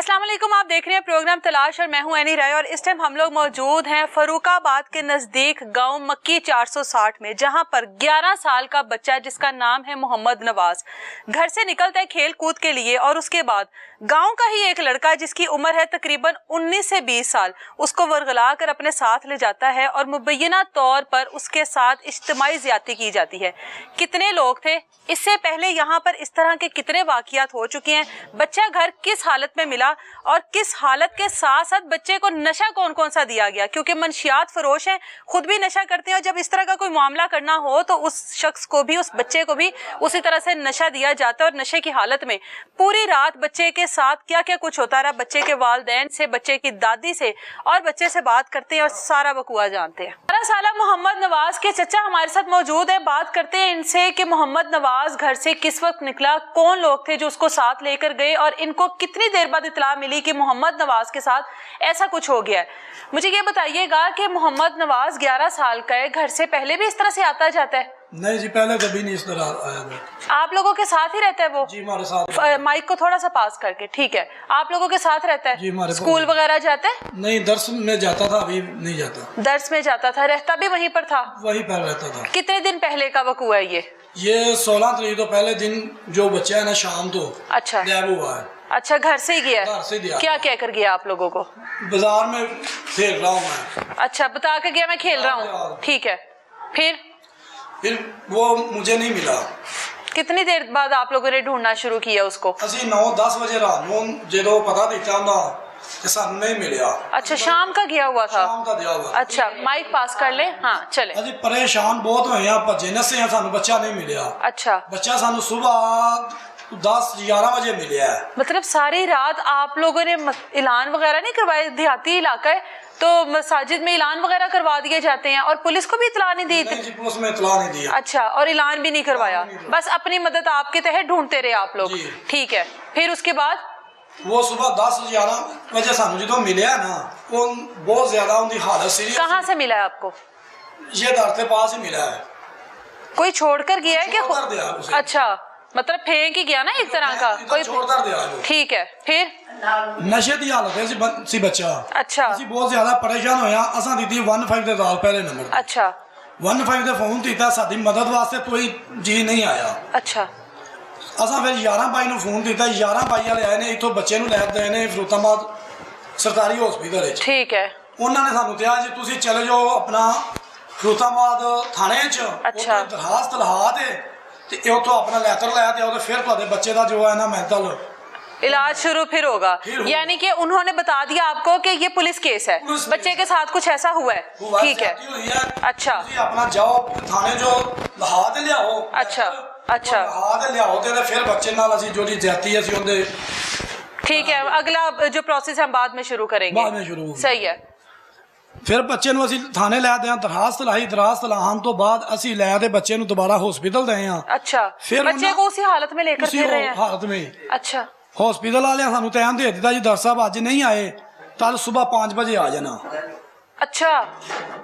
अस्सलाम वालेकुम, आप देख रहे हैं प्रोग्राम तलाश और मैं हूं एनी राय। और इस टाइम हम लोग मौजूद हैं फरूखाबाद के नज़दीक गांव मक्की 460 में, जहां पर 11 साल का बच्चा जिसका नाम है मोहम्मद नवाज घर से निकलता है खेल कूद के लिए और उसके बाद गांव का ही एक लड़का जिसकी उम्र है तकरीबन 19 से 20 साल उसको वरगला कर अपने साथ ले जाता है और मुबैना तौर पर उसके साथ इज्तिमाई ज़्यादती की जाती है। कितने लोग थे, इससे पहले यहाँ पर इस तरह के कितने वाक़ियात हो चुके हैं, बच्चा घर किस हालत में मिला और किस हालत के साथ साथ बच्चे को नशा कौन कौन सा दिया गया, क्योंकि मनशियात फरोश हैं, खुद भी नशा करते हैं और जब इस तरह का कोई मामला करना हो तो उस शख्स को भी, उस बच्चे को भी उसी तरह से नशा दिया जाता है। और नशे की हालत में पूरी रात बच्चे के साथ क्या क्या कुछ होता रहा, बच्चे के वालिदैन से, बच्चे की दादी से और बच्चे से बात करते हैं और सारा बकुआ जानते हैं। 12 साल मोहम्मद नवाज के चचा हमारे साथ मौजूद है, बात करते हैं इनसे कि मोहम्मद नवाज घर से किस वक्त निकला, कौन लोग थे जो उसको साथ लेकर गए और इनको कितनी देर बाद इत्तला मिली कि मोहम्मद नवाज के साथ ऐसा कुछ हो गया है। मुझे ये बताइएगा कि मोहम्मद नवाज 11 साल का है, घर से पहले भी इस तरह से आता जाता है? नहीं जी, पहले कभी नहीं इस तरह आया था। आप लोगों के साथ ही रहता है वो? जी हमारे साथ। माइक को थोड़ा सा पास करके, ठीक है। आप लोगों के साथ रहता है? जी हमारे। स्कूल वगैरह जाता है? नहीं, दर्स में जाता था, अभी नहीं जाता। दर्स में जाता था, रहता भी वहीं पर था? वहीं पर रहता था। कितने दिन पहले का वकूआ है ये 16 तारीख तो पहले दिन जो बच्चा है ना शाम तो अच्छा गायब हुआ है। अच्छा, घर से ही गया है? घर से दिया। क्या कह कर गया आप लोगों को? बाजार में खेल रहा हूँ मैं। अच्छा, बता के गया मैं खेल रहा हूँ, ठीक है। फिर वो मुझे नहीं मिला। कितनी देर बाद आप लोगों ने ढूंढना शुरू किया उसको? ਅਸੀਂ 9-10 ਵਜੇ ਰਾਤ ਨੂੰ ਜਦੋਂ ਪਤਾ ਦਿੱਤਾ ਹੁੰਦਾ कि ਸਾਨੂੰ नहीं मिलिया। अच्छा, शाम का गया हुआ था? शाम का दिया हुआ। अच्छा, माइक पास कर ले। हाँ चले। ਅਸੀਂ परेशान बहुत ਹੋਏ ਆ, ਭੱਜੇ ਨਸੇ ਆ, ਸਾਨੂੰ ਬੱਚਾ नहीं मिलिया। अच्छा, ਬੱਚਾ ਸਾਨੂੰ सुबह 10-11 बजे मिलिया है। मतलब सारी रात आप लोगों ने ऐलान वगैरह नहीं करवाए? देहाती इलाका है तो मसाजिद में ऐलान वगैरह करवा दिए जाते हैं और पुलिस को भी इतला नहीं दी? नहीं जी, पुलिस में इतला नहीं दिया। अच्छा, और ऐलान भी नहीं करवाया, बस अपनी मदद आपके तहत ढूंढते रहे आप लोग? ठीक है। फिर उसके बाद वो सुबह 10-11 बजे सानू जो मिले ना, वो बहुत ज्यादा उनकी हालत सीरियस। कहाँ से मिला है आपको? ये दर के पास ही मिला है। कोई छोड़कर गया है क्या? अच्छा, मतलब फेंक ही गया ना एक तरह का कोई? छोड़कर दिया है। ठीक है। फिर नशे की हालत है सी बच्चा। अच्छा, बहुत ज्यादा परेशान होया। असा दी 15 ਦੇ ਨਾਲ पहले नंबर। अच्छा, 15 ਦੇ फोन ਕੀਤਾ, ਸਾਡੀ ਮਦਦ ਵਾਸਤੇ ਕੋਈ ਜੀ ਨਹੀਂ ਆਇਆ। अच्छा, असा फिर 11 ਬਾਈ ਨੂੰ ਫੋਨ ਕੀਤਾ। 11 ਬਾਈ ਵਾਲੇ ਆਏ ਨੇ, ਇੱਥੋਂ ਬੱਚੇ ਨੂੰ ਲੈ ਗਏ ਨੇ ਫਰੂਤਾਬਾਦ ਸਰਕਾਰੀ ਹਸਪੀਟਲ ਵਿੱਚ। ठीक है। ਉਹਨਾਂ ਨੇ ਸਾਨੂੰ ਕਿਹਾ ਜੀ ਤੁਸੀਂ ਚਲੇ ਜਾਓ ਆਪਣਾ ਫਰੂਤਾਬਾਦ ਥਾਣੇ 'ਚ, ਅੱਛਾ। ਉੱਥੇ ਦਰਖਾਸਤ ਲਹਾ ਤੇ ਇਹ ਉੱਥੋਂ ਆਪਣਾ ਲੈਟਰ ਲੈ ਤੇ ਉਹਦੇ ਫਿਰ ਤੁਹਾਡੇ ਬੱਚੇ ਦਾ ਜੋ ਹੈ ਨਾ ਮੈਂਟਲ इलाज शुरू फिर होगा। यानी कि उन्होंने बता दिया आपको कि ये पुलिस केस है, बच्चे के साथ कुछ ऐसा हुआ है? ठीक है। अच्छा, अपना जाओ थाने जो लहा दे लियाओ। अच्छा, अच्छा, लहा दे लियाओ ते फिर बच्चे नाल असि जो ज्यादती असि उनदे। ठीक है। अगला जो प्रोसेस हम बाद में शुरू करेंगे। बाद में शुरू। सही है। ਫਿਰ ਬੱਚੇ ਨੂੰ ਅਸੀਂ ਥਾਣੇ ਲੈ ਦਿਆਂ, ਦਰਖਾਸਤ ਲਾਈ। ਦਰਖਾਸਤ ਲਾਉਣ ਤੋਂ ਬਾਅਦ ਅਸੀਂ ਲੈ ਤੇ ਬੱਚੇ ਨੂੰ ਦੁਬਾਰਾ ਹਸਪੀਟਲ ਗਏ ਆ। अच्छा, बच्चे को उसी हालत में लेकर फिर रहे हैं? हालत में। अच्छा, हॉस्पिटल वाले ਸਾਨੂੰ टाइम दे दिता जी, डॉक्टर साहब आज नहीं आए, कल सुबह 5 बजे आ जाना। अच्छा,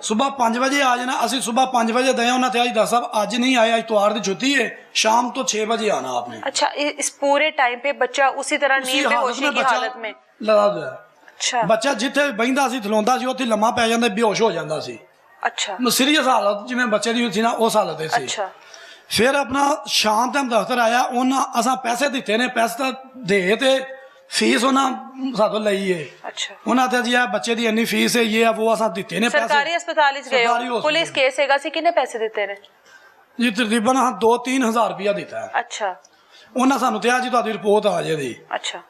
सुबह 5 बजे आ जाना। ਅਸੀਂ सुबह 5 बजे दे ਉਹਨਾਂ ਤੇ ਅੱਜ डॉक्टर साहब आज नहीं आए, आज इतवार की छुट्टी है, शाम तो 6 बजे आना आपने। अच्छा, इस पूरे टाइम पे बच्चा उसी तरह नींद बेहोशी की हालत में लगा दिया। अच्छा, ਬੱਚਾ ਜਿੱਥੇ ਬੈਂਦਾ ਸੀ ਥਲੋਂਦਾ ਸੀ ਉੱਥੇ ਲੰਮਾ ਪੈ ਜਾਂਦਾ, ਬੇਹੋਸ਼ ਹੋ ਜਾਂਦਾ ਸੀ। अच्छा, ਸੀਰੀਅਸ ਹਾਲਤ ਜਿਵੇਂ ਬੱਚੇ ਦੀ ਸੀ ਨਾ, ਉਸ ਹਾਲਤ ਤੇ ਸੀ। अच्छा, ਫਿਰ ਆਪਣਾ ਸ਼ਾਮ ਟਾਈਮ ਦਫ਼ਤਰ ਆਇਆ, ਉਹਨਾਂ ਅਸਾਂ ਪੈਸੇ ਦਿੱਤੇ ਨੇ, ਪੈਸੇ ਤਾਂ ਦੇ ਤੇ ਫੀਸ ਉਹਨਾਂ ਸਾਥੋਂ ਲਈ ਏ। अच्छा, ਉਹਨਾਂ ਤੇ ਜੀ ਆ ਬੱਚੇ ਦੀ ਇੰਨੀ ਫੀਸ ਹੈ, ਇਹ ਆ ਉਹ, ਅਸਾਂ ਦਿੱਤੇ ਨੇ ਪੈਸੇ। सरकारी अस्पताल च गए हो? पुलिस केस हैगा सी, किन्ने पैसे दिते ने ਜੀ? ਤਕਰੀਬਨ 2-3 ਹਜ਼ਾਰ ਰੁਪਇਆ ਦਿੱਤਾ ਹੈ। अच्छा, ਉਹਨਾਂ ਸਾਨੂੰ ਕਿਹਾ ਜੀ ਤੁਹਾਡੀ ਰਿਪੋਰਟ ਆ ਜਾਏਗੀ। अच्छा,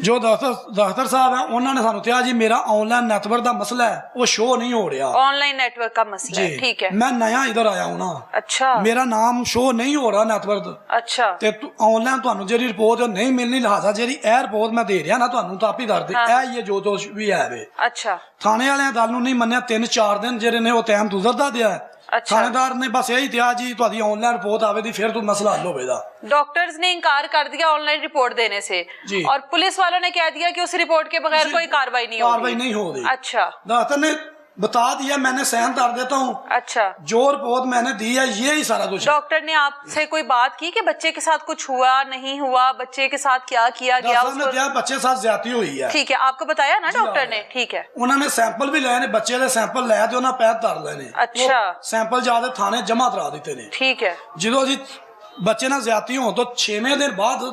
ਜੋ ਦਫ਼ਤਰ ਸਾਹਿਬ ਹੈ ਉਹਨਾਂ ਨੇ ਸਾਨੂੰ ਕਿਹਾ ਜੀ ਮੇਰਾ ਆਨਲਾਈਨ ਨੈਟਵਰਕ ਦਾ ਮਸਲਾ ਹੈ, ਉਹ ਸ਼ੋ ਨਹੀਂ ਹੋ ਰਿਹਾ। ऑनलाइन नेटवर्क का मसला है, ठीक है। मैं नया इधर आया हूँ ना। अच्छा, मेरा नाम शो नहीं हो रहा नेटवर्क अच्छा, ਤੇ ਆਨਲਾਈਨ ਤੁਹਾਨੂੰ ਜਿਹੜੀ ਰਿਪੋਰਟ ਨਹੀਂ ਮਿਲਣੀ, ਲਿਹਾਜ਼ਾ ਜਿਹੜੀ ਇਹ ਰਿਪੋਰਟ ਮੈਂ ਦੇ ਰਿਹਾ ਨਾ ਤੁਹਾਨੂੰ ਤਾਪੀ ਦਰਦ ਇਹ ਹੀ ਜੋ ਦੋਸ਼ ਵੀ ਹੈ ਵੇ। अच्छा, ਥਾਣੇ ਵਾਲਿਆਂ ਗੱਲ ਨੂੰ ਨਹੀਂ ਮੰਨਿਆ। 3-4 ਦਿਨ ਜਿਹੜੇ ਨੇ ਉਹ ਟਾਈਮ ਗੁਜ਼ਰਦਾ ਦਿਆ। अच्छा, थानेदार ने बस यही किया जी ਤੁਹਾਡੀ ਆਨਲਾਈਨ ਰਿਪੋर्ट आवेगी फिर तो मसला हल होगा। डॉक्टर्स ने इनकार कर दिया ऑनलाइन रिपोर्ट देने से और पुलिस वालों ने कह दिया कि उस रिपोर्ट के बगैर कोई कार्रवाई नहीं होगी। कार्रवाई नहीं होगी। अच्छा, डॉक्टर ने बता दिया, मैंने सहन कर देता हूँ। अच्छा, जो रिपोर्ट मैंने दी है ये ही सारा कुछ है। डॉक्टर ने आपसे कोई बात की कि बच्चे के साथ कुछ हुआ नहीं हुआ, बच्चे के साथ क्या किया गया डॉक्टर ने क्या बच्चे साथ ज्यादती हुई है। ठीक है, आपको बताया ना डॉक्टर ने? ठीक है, उन्होंने सैंपल भी लए ने, बच्चे के सैंपल लै ते उन्होंने पैर धर लेने। अच्छा, सैंपल जाके थाने जमा करा दिते ने। ठीक है, जो जी बच्चे ਨਾਲ ज्यादती हो तो 6वें दिन बाद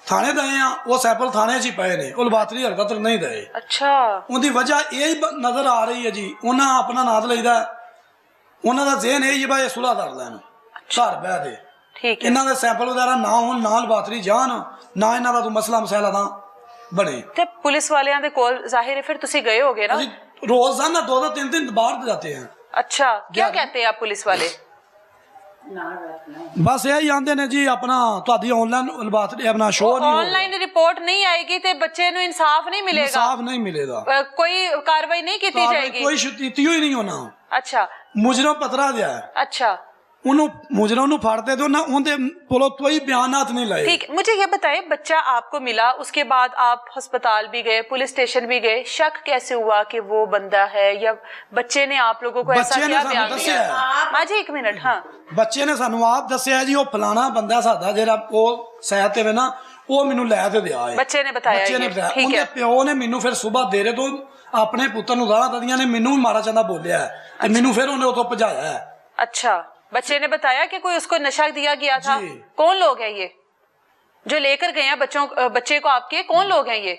थाने गए आ, वो सैंपल थाने च ही पे ने, वो लबातरी हरकत नहीं दे। अच्छा, उनकी वजह यही नजर आ रही है जी, उन्हें अपना नाद लईदा, उन्हों का जेहन यही भाई सुलह कर लैन घर बह दे, ठीक है। इन्हों के सैंपल वगैरह ना हो, ना लबातरी जान, ना इन्हों का कोई मसला मसैला ना बने। ਤੇ ਪੁਲਿਸ ਵਾਲਿਆਂ ਦੇ ਕੋਲ ਜ਼ਾਹਿਰ ਹੈ ਫਿਰ ਤੁਸੀਂ ਗਏ ਹੋਗੇ ਨਾ? रोजाना 2-2 3-3 बार जाते हैं। अच्छा, क्या कहते हैं आप पुलिस वाले? बस यही आंदे ने जी अपना ਤੁਹਾਡੀ ਆਨਲਾਈਨ ਲਬਾਤਰੀ ਆਪਣਾ ਸ਼ੋ ਨਹੀਂ ਹੋਗਾ, ऑनलाइन रिपोर्ट नहीं आएगी ਤੇ ਬੱਚੇ ਨੂੰ ਇਨਸਾਫ ਨਹੀਂ ਮਿਲੇਗਾ, इंसाफ नहीं मिलेगा, कोई कार्रवाई नहीं की जाएगी? कोई शुद्धि ही नहीं होना। अच्छा, मुजरम पतरा दिया है, अच्छा, ਉਹਨੂੰ ਮੁਜਰਮ ਨੂੰ ਫੜਦੇ ਦੋ ਨਾ, ਉਹਦੇ ਕੋਲੋਂ ਕੋਈ ਬਿਆਨਾਤ नहीं लाए। ठीक। मुझे ये बताएं, बच्चा आपको मिला, उसके बाद आप अस्पताल भी गए, पुलिस स्टेशन भी गए, शक कैसे हुआ कि वो बंदा है, या बच्चे ने आप लोगों को ऐसा बच्चे ने क्या सानू बयान दस्सिया दिया? है। माँ जी एक मिनट। हाँ, ਬੱਚੇ ਨੇ ਸਾਨੂੰ ਆਪ ਦੱਸਿਆ ਜੀ, ਉਹ ਫਲਾਣਾ ਬੰਦਾ ਸਾਡਾ ਜਿਹੜਾ ਉਹ ਸਾਇਦ ਤੇ ਵੇ ਨਾ, ਉਹ ਮੈਨੂੰ ਲੈ ਤੇ ਦਿਆ ਹੈ। बच्चे ने बताया ਬੱਚੇ ਨੇ ये, बताया। ठीक ਉਹਦੇ है, ਪਿਓ ਨੇ ਮੈਨੂੰ ਫਿਰ ਸਵੇਰ ਦੇਰੇ ਤੋਂ ਆਪਣੇ ਪੁੱਤਰ ਨੂੰ ਗਾਲਾਂ ਕੱਢੀਆਂ ਨੇ, ਮੈਨੂੰ ਵੀ ਮਾਰਾ ਚੰਦਾ ਬੋਲਿਆ ਹੈ, ਤੇ ਮੈਨੂੰ ਫਿਰ ਉਹਨੇ ਉਥੋਂ ਭਜਾਇਆ ਹੈ। अच्छा, बच्चे ने बताया कि कोई उसको नशा दिया गया था? जी। कौन लोग हैं ये जो लेकर गए हैं बच्चे को आपके? कौन लोग हैं ये?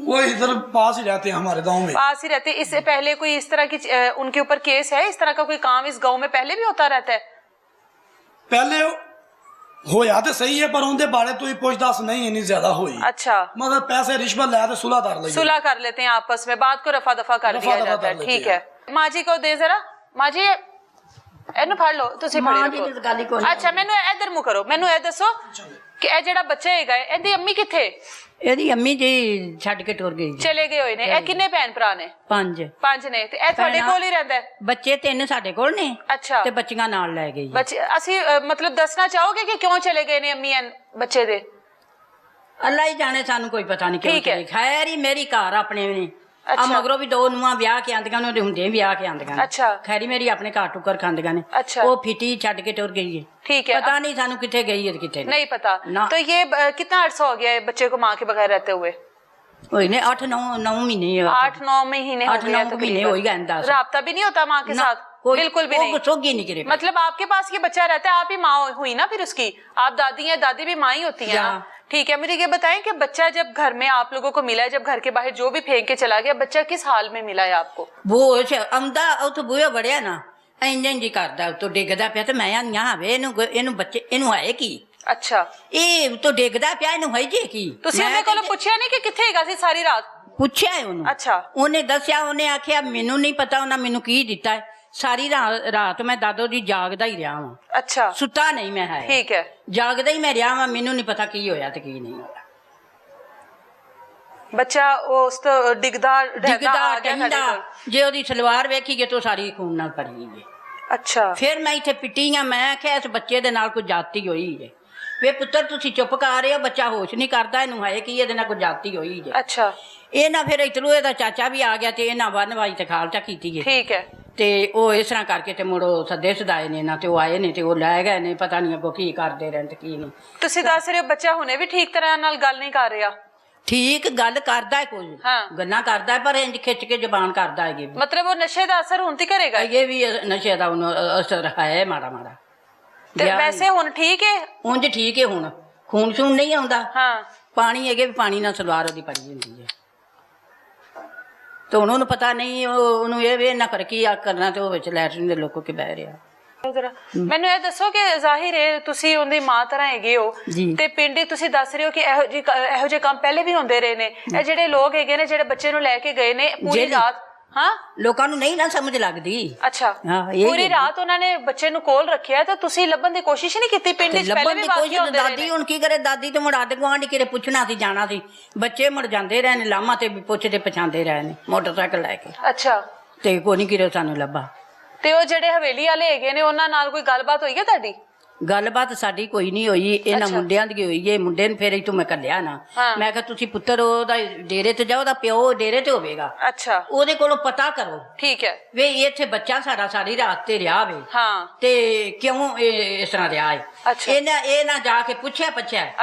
वो इधर पास ही रहते हैं हमारे गाँव में। पास ही रहते। इससे पहले कोई इस तरह की उनके ऊपर केस है? इस तरह का कोई काम इस गांव में पहले भी होता रहता है? पहले होया तो सही है, पर उनके बारे तो पूछताछ नहीं इतनी ज्यादा हुई। अच्छा, मगर पैसे रिश्वत ले तो सुलह कर लेंगे, सुलह कर लेते हैं आपस में, बात को रफा दफा कर दिया रफा-दफा जाता है। कर लेते ठीक हैं। है, माँ जी को दे जरा। माँ जी ਇਹਨੂੰ ਫੜ ਲਓ, ਤੁਸੀਂ ਫੜੀ ਮਾਂ ਜੀ ਦੀ ਗੱਲ ਹੀ ਰੱਖੋ। ਕੋਈ ਅੱਛਾ, ਮੈਨੂੰ ਇੱਧਰ ਮੂੰਹ ਕਰੋ, ਮੈਨੂੰ ਇਹ ਦੱਸੋ ਕਿ ਇਹ ਜਿਹੜਾ ਬੱਚਾ ਹੈਗਾ ਇਹਦੀ ਅੰਮੀ ਕਿੱਥੇ? ਇਹਦੀ ਅੰਮੀ ਜੀ ਛੱਡ ਕੇ ਟੁਰ ਗਈ ਜੀ। ਚਲੇ ਗਏ ਹੋਏ ਨੇ। ਇਹ ਕਿੰਨੇ ਭੈਣ ਭਰਾ ਨੇ? 5 5 ਨੇ। ਤੇ ਇਹ ਤੁਹਾਡੇ ਕੋਲ ਹੀ ਰਹਿੰਦਾ ਹੈ? ਬੱਚੇ 3 ਸਾਡੇ ਕੋਲ ਨੇ ਅੱਛਾ, ਤੇ ਬੱਚੀਆਂ ਨਾਲ ਲੈ ਗਈ। ਬੱਚੇ ਅਸੀਂ ਮਤਲਬ ਦੱਸਣਾ ਚਾਹੋਗੇ ਕਿ ਕਿਉਂ ਚਲੇ ਗਏ ਨੇ ਅੰਮੀ ਬੱਚੇ ਦੇ? ਅੱਲਾ ਹੀ ਜਾਣੇ, ਸਾਨੂੰ ਕੋਈ ਪਤਾ ਨਹੀਂ ਕਿਉਂ ਠੀਕ ਹੈ। ਚਲੀ। ਖੈਰ ਹੀ ਮੇਰੀ ਘਰ ਆਪਣੇ ਨੇ ਆ, ਅੱਛਾ। ਮਗਰੋਂ ਵੀ 2 ਨੂੰਹਾਂ ਵਿਆਹ ਕੇ ਆਂਦੀਆਂ ਨੇ, ਉਹਦੇ ਹੁੰਦੇ ਵਿਆਹ ਕੇ ਆਂਦੀਆਂ ਨੇ। ਅੱਛਾ। ਖੈਰੀ ਮੇਰੀ ਆਪਣੇ ਘਰ ਟੁੱਕਰ ਖਾਂਦੀਆਂ ਨੇ। अच्छा, ਉਹ ਫਿੱਟੀ ਛੱਡ ਕੇ ਟੁਰ ਗਈ ਹੈ। ठीक है। ਪਤਾ ਨਹੀਂ ਸਾਨੂੰ ਕਿੱਥੇ ਗਈ ਹੈ ਕਿੱਥੇ नहीं पता। ना। तो ये कितना अरसा हो गया है बच्चे को माँ के बगैर रहते हुए? ਹੋਈ ने 8-9 महीने 8-9 महीने हो 8-9 गए महीने हो ही गए, 10। राब्ता भी नहीं होता माँ के साथ? बिल्कुल भी नहीं। सोगी नहीं करे। मतलब आपके पास ये बच्चा रहता है, आप ही माँ हुई ना फिर उसकी? आप दादी हैं, दादी भी माँ ही होती है ना? ठीक है, मुझे ये बताएं कि बच्चा जब घर में आप लोगों को मिला है, जब घर के बाहर जो भी फेंक के चला गया, बच्चा किस हाल में मिला है आपको? वो आंदा उतो बूहे वड़िया ना, इंज इंज करदा उतो डिगदा पिया, ते मैं आनी हावे इनू बच्चे इनू आए की। अच्छा, ਇਹ ਉਤੋਂ ਡਿੱਗਦਾ ਪਿਆ, ਇਹਨੂੰ ਹੋਈ ਜੇ ਕੀ? ਤੁਸੀਂ ਉਹਦੇ ਕੋਲੋਂ ਪੁੱਛਿਆ ਨਹੀਂ ਕਿ ਕਿੱਥੇ ਹੈਗਾ ਸੀ ਸਾਰੀ ਰਾਤ? ਪੁੱਛਿਆ ਉਹਨੂੰ। ਅੱਛਾ, ਉਹਨੇ ਦੱਸਿਆ, ਉਹਨੇ ਆਖਿਆ ਮੈਨੂੰ ਨਹੀਂ ਪਤਾ ਉਹਨਾਂ ਮੈਨੂੰ ਕੀ ਦਿੱਤਾ ਹੈ। ਸਾਰੀ ਰਾਤ ਮੈਂ ਦਾਦੋ ਦੀ ਜਾਗਦਾ ਹੀ ਰਿਹਾ ਵਾਂ, अच्छा, ਸੁੱਤਾ ਨਹੀਂ ਮੈਂ ਹੈ। ठीक है। ਜਾਗਦਾ ਹੀ ਮੈਂ ਰਿਹਾ ਵਾਂ, ਮੈਨੂੰ ਨਹੀਂ ਪਤਾ ਕੀ ਹੋਇਆ ਤੇ ਕੀ ਨਹੀਂ ਹੋਇਆ। ਬੱਚਾ ਉਸ ਤੋਂ ਡਿੱਗਦਾ ਡਰਦਾ ਆ ਗਿਆ ਸਾਡੇ ਕੋਲ? ਜੇ ਉਹਦੀ ਸਲਵਾਰ ਵੇਖੀਏ ਤਾਂ ਸਾਰੀ ਖੂਨ ਨਾਲ ਭਰੀ ਹੋਈ ਹੈ। ਅੱਛਾ, ਫਿਰ ਮੈਂ ਇੱਥੇ ਪਿੱਟੀ ਆ, ਮੈਂ ਆਖਿਆ ਇਸ ਬੱਚੇ ਦੇ ਨਾਲ ਕੋਈ ਜਾਤੀ ਹੋਈ ਹੈ। ਵੇ ਪੁੱਤਰ ਤੁਸੀਂ ਚੁੱਪ ਕਰ ਰਹੇ ਹੋ, ਬੱਚਾ ਹੋਸ਼ ਨਹੀਂ ਕਰਦਾ, ਇਹਨੂੰ ਹੈ ਕੀ ਇਹਦੇ ਨਾਲ ਕੋਈ ਜਾਤੀ ਹੋਈ ਹੈ। ਅੱਛਾ, ਇਹ ਨਾ ਫਿਰ ਇਤਰੂ ਇਹਦਾ ਚਾਚਾ ਵੀ ਆ ਗਿਆ ਤੇ ਇਹਨਾਂ ਵਨਵਾਈ ਤੇ ਖਾਲਸਾ ਕੀਤੀ ਹੈ। ਠੀਕ ਹੈ। ਤੇ ਉਹ ਇਸ ਤਰ੍ਹਾਂ ਕਰਕੇ ਤੇ ਮੁੜੋ ਸੱਦੇ ਸਦਾਏ ਨੇ ਨਾ, ਤੇ ਉਹ ਆਏ ਨੇ ਤੇ ਉਹ ਲੈ ਗਏ ਨੇ, ਪਤਾ ਨਹੀਂ ਅੱਗੋਂ ਕੀ ਕਰਦੇ ਰਹਿਣ ਤੇ ਕੀ ਨਹੀਂ। ਤੁਸੀਂ ਦੱਸ ਰਹੇ ਹੋ ਬੱਚਾ ਹੁਣੇ ਵੀ ਠੀਕ ਤਰ੍ਹਾਂ ਨਾਲ ਗੱਲ ਨਹੀਂ ਕਰ ਰਿਹਾ? ਠੀਕ ਗੱਲ ਕਰਦਾ ਹੈ, ਕੁਝ ਹਾਂ। ਗੱਲਾਂ ਕਰਦਾ ਹੈ, ਪਰ ਇੰਜ ਖਿੱਚ ਕੇ ਜ਼ਬਾਨ ਕਰਦਾ ਹੈ। ਮਤਲਬ ਉਹ ਨਸ਼ੇ ਦਾ ਅਸਰ ਹੁਣ ਤੇ ਕਰੇਗਾ? ਇਹ ਵੀ ਨਸ਼ੇ ਦਾ ਉਹਨੂੰ ਅਸਰ ਹੈ ਮਾੜਾ ਮਾੜਾ। ਤੇ ਵੈਸੇ ਹੁਣ ਠੀਕ ਹੈ? ਉਂਝ ਠੀਕ ਹੈ, ਹੁਣ ਖੂਨ ਸ਼ੂਨ ਨਹੀਂ ਆਉਂਦਾ। ਹਾਂ। ਪਾਣੀ ਹੈਗੇ ਵੀ ਪਾਣੀ ਨਾਲ ਸਲਵਾਰ ਉਹਦੀ ਭਰੀ ਹੁੰਦੀ ਹੈ, ਤੇ ਹੁਣ ਉਹਨੂੰ ਪਤਾ ਨਹੀਂ, ਉਹਨੂੰ ਇਹ ਵੀ ਨਾ ਕਰ ਕੀ ਆ ਕਰਨਾ, ਤੇ ਉਹ ਵਿੱਚ ਲੈਟਰਿਨ ਦੇ ਲੋਕੋ ਕੇ ਬਹਿ ਰਿਹਾ। ਮੈਨੂੰ ਇਹ ਦੱਸੋ ਕਿ ਜ਼ਾਹਿਰ ਹੈ ਤੁਸੀਂ ਉਹਦੀ ਮਾਂ ਤਰ੍ਹਾਂ ਹੈਗੇ ਹੋ, ਤੇ ਪਿੰਡ ਹੀ ਤੁਸੀਂ ਦੱਸ ਰਹੇ ਹੋ ਕਿ ਇਹੋ ਜਿਹੇ ਕੰਮ ਪਹਿਲੇ ਵੀ ਹੁੰਦੇ ਰਹੇ ਨੇ। ਇਹ ਜਿਹੜੇ ਲੋਕ ਹੈਗੇ ਨੇ ਜਿਹੜੇ ਬੱਚੇ ਨੂੰ ਲੈ ਕੇ ਗਏ ਨੇ ਪੂਰੀ ਰਾਤ, ਹਾਂ, ਲੋਕਾਂ ਨੂੰ ਨਹੀਂ ਨਾ ਸਮਝ ਲੱਗਦੀ। ਅੱਛਾ, ਪੂਰੀ ਰਾਤ ਉਹਨਾਂ ਨੇ ਬੱਚੇ ਨੂੰ ਕੋਲ ਰੱਖਿਆ, ਤਾਂ ਤੁਸੀਂ ਲੱਭਣ ਦੀ ਕੋਸ਼ਿਸ਼ ਨਹੀਂ ਕੀਤੀ? ਪਿੰਡ ਵਿੱਚ ਪਹਿਲੇ ਵੀ ਵਾਕਿਆ ਹੁੰਦੇ ਰਹੇ ਨੇ। ਦਾਦੀ ਹੁਣ ਕੀ ਕਰੇ, ਦਾਦੀ ਤੇ ਮੁੜ ਅੱਡ ਗੁਆਂਢ ਕਿਰੇ ਪੁੱਛਣਾ ਸੀ, ਜਾਣਾ ਸੀ, ਬੱਚੇ ਮੁੜ ਜਾਂਦੇ ਰਹੇ ਨੇ, ਲਾਮਾ ਤੇ ਵੀ ਪੁੱਛਦੇ ਪਛਾਂਦੇ ਰਹੇ ਨੇ ਮੋਟਰਸਾਈਕਲ ਲੈ ਕੇ। ਅੱਛਾ, ਤੇ ਕੋਈ ਨਹੀਂ ਕਿਰੇ ਸਾਨੂੰ ਲੱਭਾ। ਤੇ ਉਹ ਜਿਹੜੇ ਹਵੇਲੀ ਵਾਲੇ ਹੈਗੇ ਨੇ ਉਹਨਾਂ ਨਾਲ ਕੋਈ ਗੱਲਬਾਤ ਹੋਈ ਹੈ ਤੁਹਾਡੀ? ਗੱਲਬਾਤ ਸਾਡੀ ਕੋਈ ਨਹੀਂ ਹੋਈ, ਇਹਨਾਂ ਅੱਛਾ। ਮੁੰਡਿਆਂ ਦੀ ਹੋਈ ਏ। ਮੁੰਡੇ ਨੂੰ ਫਿਰ ਇਥੋਂ ਮੈਂ ਕੱਲਿਆ ਨਾ, ਹਾਂ। ਮੈਂ ਕਿਹਾ ਤੁਸੀਂ ਪੁੱਤਰ ਉਹਦਾ ਡੇਰੇ ਤੇ ਜਾਓ, ਉਹਦਾ ਪਿਓ ਡੇਰੇ ਤੇ ਹੋਵੇਗਾ, ਅੱਛਾ ਉਹਦੇ ਕੋਲੋਂ ਪਤਾ ਕਰੋ ਠੀਕ ਹੈ ਵੇ ਇੱਥੇ ਬੱਚਾ ਸਾਡਾ ਸਾਰੀ ਰਾਤ ਤੇ ਰਿਹਾ ਵੇ ਹਾਂ ਤੇ ਕਿਉਂ ਇਸ ਤਰ੍ਹਾਂ ਰਿਹਾ ਹੈ। ਅੱਛਾ। ਇਹ ਨਾ ਜਾ ਕੇ ਪੁੱਛਿਆ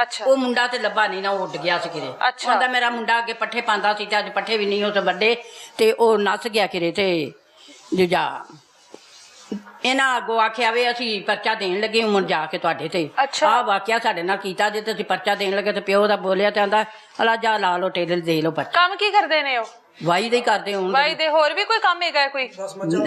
ਅੱਛਾ। ਉਹ ਮੁੰਡਾ ਤੇ ਲੱਭਾ ਨਹੀਂ ਨਾ, ਉਹ ਉੱਡ ਗਿਆ ਸੀ ਕਿਤੇ। ਅੱਛਾ। ਉਹਦਾ ਮੇਰਾ ਮੁੰਡਾ ਅੱਗੇ ਪੱਠੇ ਪਾਉਂਦਾ ਸੀ ਤੇ ਅੱਜ ਪੱਠੇ ਵੀ ਨਹੀਂ ਉਹ ਤੇ ਵੱਡੇ ਤੇ ਉਹ ਨੱਸ ਗਿਆ ਕਿਤੇ ਤੇ ਦੂਜਾ ਇਹਨਾਂ ਅੱਗੋਂ ਆਖਿਆ ਵੇ ਅਸੀਂ ਪਰਚਾ ਦੇਣ ਲੱਗੇ ਹੁਣ ਜਾ ਕੇ ਤੁਹਾਡੇ ਤੇ। ਅੱਛਾ। ਆਹ ਵਾਕਿਆ ਸਾਡੇ ਨਾਲ ਕੀਤਾ, ਜੇ ਤੇ ਅਸੀਂ ਪਰਚਾ ਦੇਣ ਲੱਗੇ ਤੇ ਪਿਓ ਦਾ ਬੋਲਿਆ ਤੇ ਆਂਦਾ ਅਲਾ ਜਾ ਲਾ ਲਓ ਟੇਲਰ ਦੇ ਲਓ ਪਰਚਾ। ਕੰਮ ਕੀ ਕਰਦੇ ਨੇ ਉਹ ਵਾਈ ਦੇ ਹੀ ਕਰਦੇ ਹੋਣ भाई दे और भी कोई काम है कोई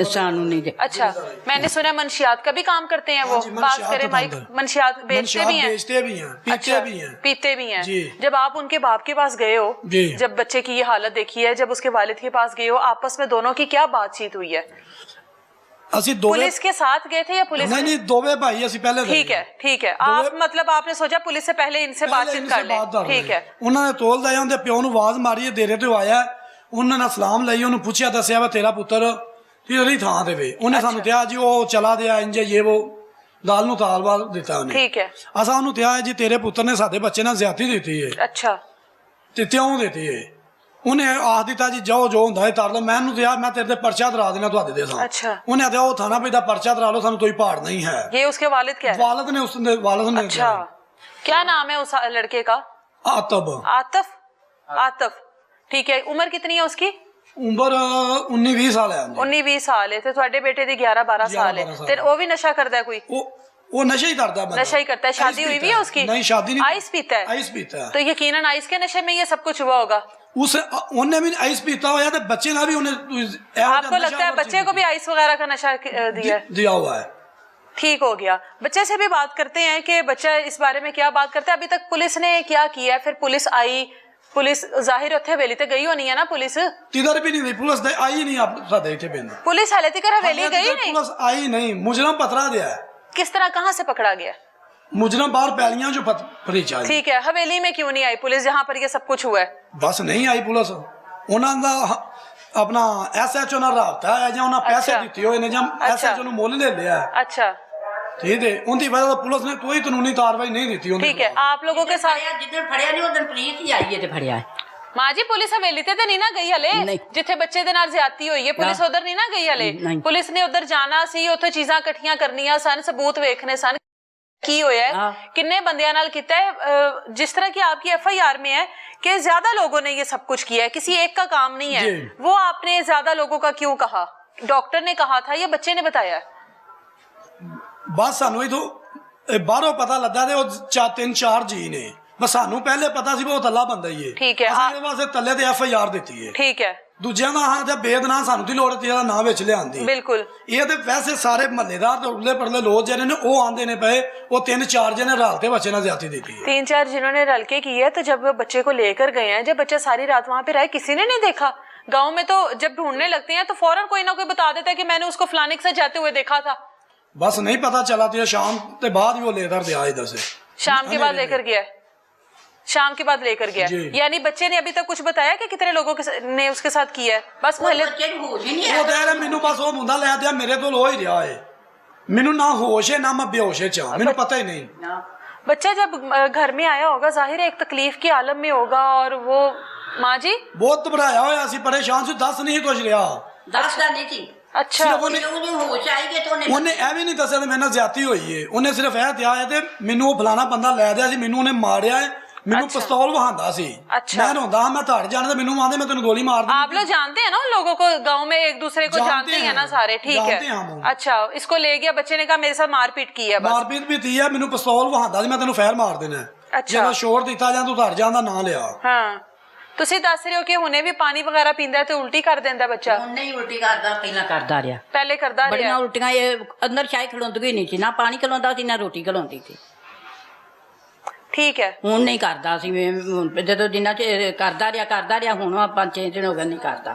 ਸਾਨੂੰ ਨਹੀਂ ਦੇ। अच्छा मैंने सुना मनशियात का भी काम करते हैं वो हाँ जी, पास मनशियात करे का माइक बंद है। मनशियात बेचते भी हैं बेचते भी हैं, पीते अच्छा, भी हैं। पीते भी हैं जी। जब आप उनके बाप के पास गए हो जी। जब बच्चे की ये हालत देखी है, जब उसके वालिद के पास गए हो, आपस में दोनों की क्या बातचीत हुई है? ਅਸੀਂ ਦੋਵੇਂ पुलिस के साथ गए थे या पुलिस नहीं नहीं ਦੋਵੇਂ ਭਾਈ ਅਸੀਂ ਪਹਿਲੇ ठीक है आप मतलब आपने सोचा पुलिस से पहले इनसे बातचीत कर ले ठीक है ਉਹਨਾਂ ਨੇ ਤੋਲ ਦਇਆ ਉਹਦੇ ਪਿਓ ਨੂੰ ਆਵਾਜ਼ ਮਾਰੀ ਡੇਰੇ ਤੇ ਆਇਆ, ਉਹਨਾਂ ਨੇ ਸਲਾਮ ਲਈ, ਉਹਨੂੰ ਪੁੱਛਿਆ ਦੱਸਿਆ ਵਾ ਤੇਰਾ ਪੁੱਤਰ ਤੇਰੀ ਥਾਂ ਤੇ ਵੇ। ਉਹਨੇ ਸਾਨੂੰ ਕਿਹਾ ਜੀ ਉਹ ਚਲਾ ਗਿਆ ਇੰਜ ਇਹ ਉਹ ਗੱਲ ਨੂੰ ਤਾਲਵਾਲ ਦਿੱਤਾ ਉਹਨੇ। ठीक है ਅਸਾਂ ਉਹਨੂੰ ਕਿਹਾ ਜੀ ਤੇਰੇ ਪੁੱਤਰ ਨੇ ਸਾਡੇ ਬੱਚੇ ਨਾਲ ਜ਼ਿਆਦਤੀ ਦਿੱਤੀ ਹੈ अच्छा ਤੇ ਕਿਉਂ ਦਿੱਤੀ ਹੈ। ਉਹਨੇ ਆਖ ਦਿੱਤਾ ਜੀ ਜੋ ਹੁੰਦਾ ਹੈ ਕਰ ਲਓ। ਮੈਨੂੰ ਕਿਹਾ ਮੈਂ ਤੇਰੇ ਤੇ ਪਰਚਾ ਦਰਾ ਦੇਣਾ ਤੁਹਾਡੇ ਦੇ ਸਾਹ। अच्छा ਉਹਨੇ ਆਖਿਆ ਉਹ ਥਾਣਾ ਪੇ ਦਾ ਪਰਚਾ ਦਰਾ ਲਓ, ਸਾਨੂੰ ਕੋਈ ਭਾੜ ਨਹੀਂ ਹੈ। ये उसके वालिद क्या है? ਵਾਲਦ ਨੇ ਉਸਦੇ ਵਾਲਦ ਨੇ अच्छा क्या नाम है उस लड़के का? ਆਤਬ आतिफ आतिफ ठीक है उम्र कितनी है उसकी? ਉਮਰ 19-20 ਸਾਲ ਹੈ ਉਹਦੀ। 19-20 ਸਾਲ ਹੈ ਤੇ ਤੁਹਾਡੇ ਬੇਟੇ ਦੀ 11-12 ਸਾਲ ਹੈ 11-12 ਸਾਲ ਤੇ ਉਹ ਵੀ ਨਸ਼ਾ ਕਰਦਾ ਹੈ ਕੋਈ? ਉਹ ਨਸ਼ਾ ਹੀ ਕਰਦਾ ਬੰਦਾ। नशा ही करता है। शादी आइस हुई पीता भी है है। उसकी? नहीं शादी नहीं। आइस पीता है? आइस पीता है। तो यकीनन आइस के नशे में ये सब कुछ हुआ होगा। उस ਉਹਨੇ ਵੀ ਆਈਸ ਪੀਤਾ ਹੋਇਆ ਤੇ ਬੱਚੇ ਨਾਲ ਵੀ ਉਹਨੇ आपको लगता है बच्चे को भी आइस वगैरह का नशा दिया है? दिया हुआ है। ठीक हो गया। बच्चे से भी बात करते हैं कि बच्चा इस बारे में क्या बात करता है। अभी तक पुलिस ने क्या किया है? फिर पुलिस आई, पुलिस जाहिर उत्थे हवेली ते गई होनी है ना पुलिस? किधर भी नहीं गई पुलिस तो आई नहीं आप ਸਾਡੇ ਇੱਥੇ ਪਿੰਡ। पुलिस हाले तक हवेली गई नहीं? पुलिस आई नहीं। मुजरम पथरा दिया है। किस तरह कहाँ से पकड़ा गया? मुजरम बाहर पैलियां जो फरी चाहिए। ठीक है हवेली में क्यों नहीं आई पुलिस जहाँ पर ये सब कुछ हुआ है? बस नहीं आई पुलिस। ਉਹਨਾਂ ਦਾ ਆਪਣਾ ਐਸਐਚਓ ਨਾਲ ਰਾਬਤਾ ਹੈ ਜਾਂ ਉਹਨਾਂ ਪੈਸੇ ਅੱਛਾ। ਦਿੱਤੇ ਹੋਏ ਨੇ ਜਾਂ ਐਸਐਚਓ ਨੂੰ ਮੁੱਲ ਲੈ ਲਿਆ ਹੈ। अच्छा ਠੀਕ ਹੈ ਉਹਦੀ ਵਜ੍ਹਾ ਤੋਂ ਪੁਲਿਸ ਨੇ ਕੋਈ ਕਾਨੂੰਨੀ ਕਾਰਵਾਈ ਨਹੀਂ ਦਿੱਤੀ ਉਹਨੇ। ठीक है आप लोगों के साथ ਜਿੱਦਣ ਫੜਿਆ ਨਹੀਂ ਉਦੋਂ ਪੁਲਿਸ ਹੀ ਆਈ ਹੈ ਤੇ ਫੜਿਆ ਹੈ। ਮਾਂ ਜੀ ਪੁਲਿਸ ਹਵੇਲੀ ਤੇ ਤਾਂ ਨਹੀਂ ਨਾ ਗਈ ਹਲੇ ਨਹੀਂ। ਜਿੱਥੇ ਬੱਚੇ ਦੇ ਨਾਲ ਜ਼ਿਆਦਤੀ ਹੋਈ ਹੈ ਪੁਲਿਸ ਉਧਰ ਨਹੀਂ ਨਾ ਗਈ ਹਲੇ। ਨਹੀਂ। ਪੁਲਿਸ ਨੇ ਉਧਰ ਜਾਣਾ ਸੀ, ਉੱਥੇ ਚੀਜ਼ਾਂ ਇਕੱਠੀਆਂ ਕਰਨੀਆਂ ਸਨ, ਸਬੂਤ ਵੇਖਣੇ ਸਨ ਕੀ ਹੋਇਆ ਹੈ, ਕਿੰਨੇ ਬੰਦਿਆਂ ਨਾਲ ਕੀਤਾ है। जिस तरह की आपकी एफआईआर में है कि ज्यादा लोगों ने ये सब कुछ किया है, किसी एक का काम नहीं है, वो आपने ज्यादा लोगों का क्यों कहा? डॉक्टर ने कहा था या बच्चे ने बताया? ਬਸ ਸਾਨੂੰ ਇਥੋਂ ਬਾਹਰੋਂ ਪਤਾ ਲੱਗਾ ਤੇ ਉਹ 3-4 ਜੀ ਨੇ। ਬਸ ਸਾਨੂੰ ਪਹਿਲੇ ਪਤਾ ਸੀ ਵੀ ਉਹ ਤੱਲਾ ਬੰਦਾ ਹੀ ਹੈ। ਠੀਕ ਹੈ। ਅਸੀਂ ਇਹਦੇ ਵਾਸਤੇ ਤੱਲੇ ਤੇ ਐਫਆਈਆਰ ਦਿੱਤੀ ਹੈ। ठीक है ਦੂਜਿਆਂ ਦਾ ਹਾਂ ਤੇ ਬੇਦਨਾ ਸਾਨੂੰ ਦੀ ਲੋੜ ਤੇ ਇਹਦਾ ਨਾਂ ਵਿੱਚ ਲਿਆਂਦੀ। बिल्कुल ਇਹ ਤੇ ਵੈਸੇ ਸਾਰੇ ਮਹੱਲੇਦਾਰ ਤੇ ਉਰਲੇ ਪਰਲੇ ਲੋਕ ਜਿਹੜੇ ਨੇ ਉਹ ਆਂਦੇ ਨੇ ਪਏ। ਉਹ 3-4 ਜਣੇ ਰਲ ਤੇ ਬੱਚੇ ਨਾਲ ਜ਼ਿਆਦਤੀ ਦਿੱਤੀ ਹੈ। 3-4 जिन्होंने रल के की है, तो जब वो बच्चे को लेकर गए हैं, जब बच्चा सारी रात वहां पे रहा, किसी ने नहीं देखा? गांव में तो जब ढूंढने लगते हैं तो फौरन कोई ना कोई बता देता है कि मैंने उसको फलाने के साथ जाते हुए देखा था। बस नहीं पता चला तो शाम के बाद ही वो लेकर दिया इधर से। शाम के बाद लेकर गया है? शाम के बाद लेकर गया जी। यानी बच्चे ने अभी तक कुछ बताया कि कितने लोगों ने उसके साथ किया है? बस मोहल्ले ਬੱਚੇ ਨੂੰ ਹੋਸ਼ ਹੀ ਨਹੀਂ ਉਹ ਕਹਿ ਰਿਹਾ ਮੈਨੂੰ ਬਸ ਉਹ ਮੁੰਡਾ ਲੈ ਦਿਆ ਮੇਰੇ ਤੋਂ ਹੋ ਹੀ ਰਿਹਾ ਏ। ਮੈਨੂੰ ਨਾ ਹੋਸ਼ ਹੈ ਨਾ ਮੈਂ ਬੇਹੋਸ਼ ਚ ਆ, ਮੈਨੂੰ ਪਤਾ ਹੀ ਨਹੀਂ। बच्चा जब घर में आया होगा जाहिर है एक तकलीफ के आलम में होगा और वो माँ जी ਬਹੁਤ ਘਬਰਾਇਆ ਹੋਇਆ ਸੀ, ਪਰੇਸ਼ਾਨ ਸੀ, ਦੱਸ ਨਹੀਂ ਕੁਝ ਰਿਹਾ। ਦੱਸਦਾ ਨਹੀਂ ਸੀ। अच्छा ਸਿਰਫ ਉਹਨੇ ਉਹਨੂੰ ਹੋਸ਼ ਆਈ ਕਿ ਤੋਂ ਉਹਨੇ ਇਹ ਵੀ ਨਹੀਂ ਦੱਸਿਆ ਤੇ ਮੇਰੇ ਨਾਲ ਜ਼ਿਆਦਤੀ ਹੋਈ ਏ। ਉਹਨੇ ਸਿਰਫ ਇਹ ਕਿਹਾ ਹੈ ਤੇ ਮੈਨੂੰ ਉਹ ਫਲਾਣਾ ਬੰਦਾ ਲੈ ਦਿਆ ਸੀ, ਮੈਨੂੰ ਉਹਨੇ ਮਾਰਿਆ ਹੈ, ਮੈਨੂੰ अच्छा। ਪਿਸਤੌਲ ਵਹਾਂਦਾ ਸੀ। अच्छा। ਮੈਂ ਰੋਂਦਾ ਮੈਂ ਧੜ ਜਾਣਾ ਤੇ ਮੈਨੂੰ ਆਂਦੇ ਮੈਂ ਤੈਨੂੰ ਗੋਲੀ ਮਾਰ ਦੂੰ। आप लोग जानते हैं ना उन लोगों को गांव में एक दूसरे को जानते हैं ना सारे? ठीक जानते हैं है हम। अच्छा इसको ले गया, बच्चे ने कहा मेरे साथ मारपीट की है बस। ਮਾਰਪੀਟ ਵੀ ਤੀ ਹੈ, ਮੈਨੂੰ ਪਿਸਤੌਲ ਵਹਾਂਦਾ ਸੀ, ਮੈਂ ਤੈਨੂੰ ਫੈਰ ਮਾਰ ਦੇਣਾ। ਅੱਛਾ। ਜੇ ਮੈਂ ਸ਼ੋਰ ਦਿੱਤਾ ਜਾਂ ਤੂੰ ਧੜ ਜਾਂਦਾ ਨਾਂ ਲਿਆ। ਹਾਂ ਤੁਸੀਂ ਦੱਸ ਰਹੇ ਹੋ ਕਿ ਹੁਣੇ ਵੀ ਪਾਣੀ ਵਗੈਰਾ ਪੀਂਦਾ ਹੈ ਤੇ ਉਲਟੀ ਕਰ ਦਿੰਦਾ ਬੱਚਾ? ਹੁਣ ਨਹੀਂ ਉਲਟੀ ਕਰਦਾ, ਪਹਿਲਾਂ ਕਰਦਾ ਰਿਹਾ। ਪਹਿਲੇ ਕਰਦਾ ਬੜੀਆਂ ਰਿਹਾ? ਉਲਟੀਆਂ ਇਹ ਅੰਦਰ ਸ਼ਾਇਦ ਖਲੋਂਦੀ ਨਹੀਂ ਸੀ, ਨਾ ਪਾਣੀ ਖਲੋਂਦਾ ਸੀ ਨਾ ਰੋਟੀ ਖਲੋਂਦੀ ਸੀ। ठीक है ਹੁਣ ਨਹੀਂ ਕਰਦਾ ਸੀ। ਜਦੋਂ ਜਿੰਨਾ ਚ ਕਰਦਾ ਰਿਹਾ ਹੁਣ 5-6 ਦਿਨ ਹੋ ਗਏ ਨਹੀਂ ਕਰਦਾ।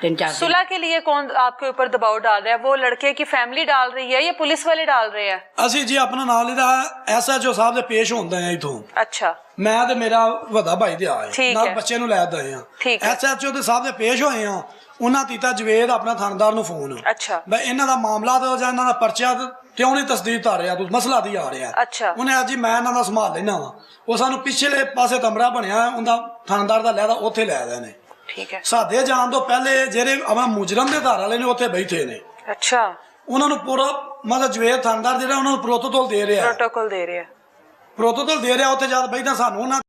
3-4 ਦਿਨ। सुलह के लिए कौन आपके ऊपर दबाव डाल रहा है? वो लड़के की फैमिली डाल रही है या पुलिस वाले डाल रहे हैं? ਅਸੀਂ ਜੀ ਆਪਣਾ ਨਾਲ ਇਹਦਾ ਐਸਐਚਓ ਸਾਹਿਬ ਦੇ ਪੇਸ਼ ਹੁੰਦੇ ਆ ਇਥੋਂ। अच्छा ਮੈਂ ਤੇ ਮੇਰਾ ਵੱਡਾ ਭਾਈ ਤੇ ਆਏ ਠੀਕ ਨਾਲ ਹੈ। ਬੱਚੇ ਨੂੰ ਲੈ ਆਏ ਆ। ਠੀਕ ਹੈ। ਐਸਐਚਓ ਦੇ ਸਾਹਿਬ ਦੇ ਪੇਸ਼ ਹੋਏ ਆ। ਉਹਨਾਂ ਕੀਤਾ ਜਵੇਦ ਆਪਣਾ ਥਾਣੇਦਾਰ ਨੂੰ ਫੋਨ ਅੱਛਾ ਬਈ ਇਹਨਾਂ ਦਾ ਮਾਮਲਾ ਤੇ ਜਾਂ ਇਹਨਾਂ ਦਾ ਪਰਚਾ ਕਿਉਂ ਨਹੀਂ ਤਸਦੀਕ ਕਰ ਰਿਹਾ ਤੂੰ ਮਸਲਾ ਦੀ ਆ ਰਿਹਾ ਅੱਛਾ ਉਹਨੇ ਅੱਜ ਮੈਂ ਇਹਨਾਂ ਦਾ ਸੰਭਾਲ ਲੈਣਾ ਵਾ ਉਹ ਸਾਨੂੰ ਪਿਛਲੇ ਪਾਸੇ ਕਮਰਾ ਬਣਿਆ ਉਹਦਾ ਥਾਣੇਦਾਰ ਦਾ ਲੈਦਾ ਉੱਥੇ ਲੈ ਆਏ ਨੇ ਠੀਕ ਹੈ ਸਾਡੇ ਜਾਣ ਤੋਂ ਪਹਿਲੇ ਜਿਹੜੇ ਆਪਣਾ ਮੁਜਰਮ ਦੇ ਧਾਰ ਵਾਲੇ ਨੇ ਉੱਥੇ ਬੈਠੇ ਨੇ ਅੱਛਾ ਉਹਨਾਂ ਨੂੰ ਪੂਰਾ ਮਤਲਬ ਜਵੇਦ ਥਾਣੇਦਾਰ ਜਿਹੜਾ ਉਹਨਾਂ ਨੂੰ ਪ੍ਰੋਟੋਕਾਲ ਦੇ ਰਿਹਾ ਪ੍ਰੋਟੋਕਾਲ ਦੇ ਰਿਹਾ ਪ੍ਰੋਟੋਕਾਲ ਦੇ ਰਿਹਾ ਉੱਥੇ ਜਦ ਬੈਠਾ ਸਾਨੂੰ ਉਹਨਾਂ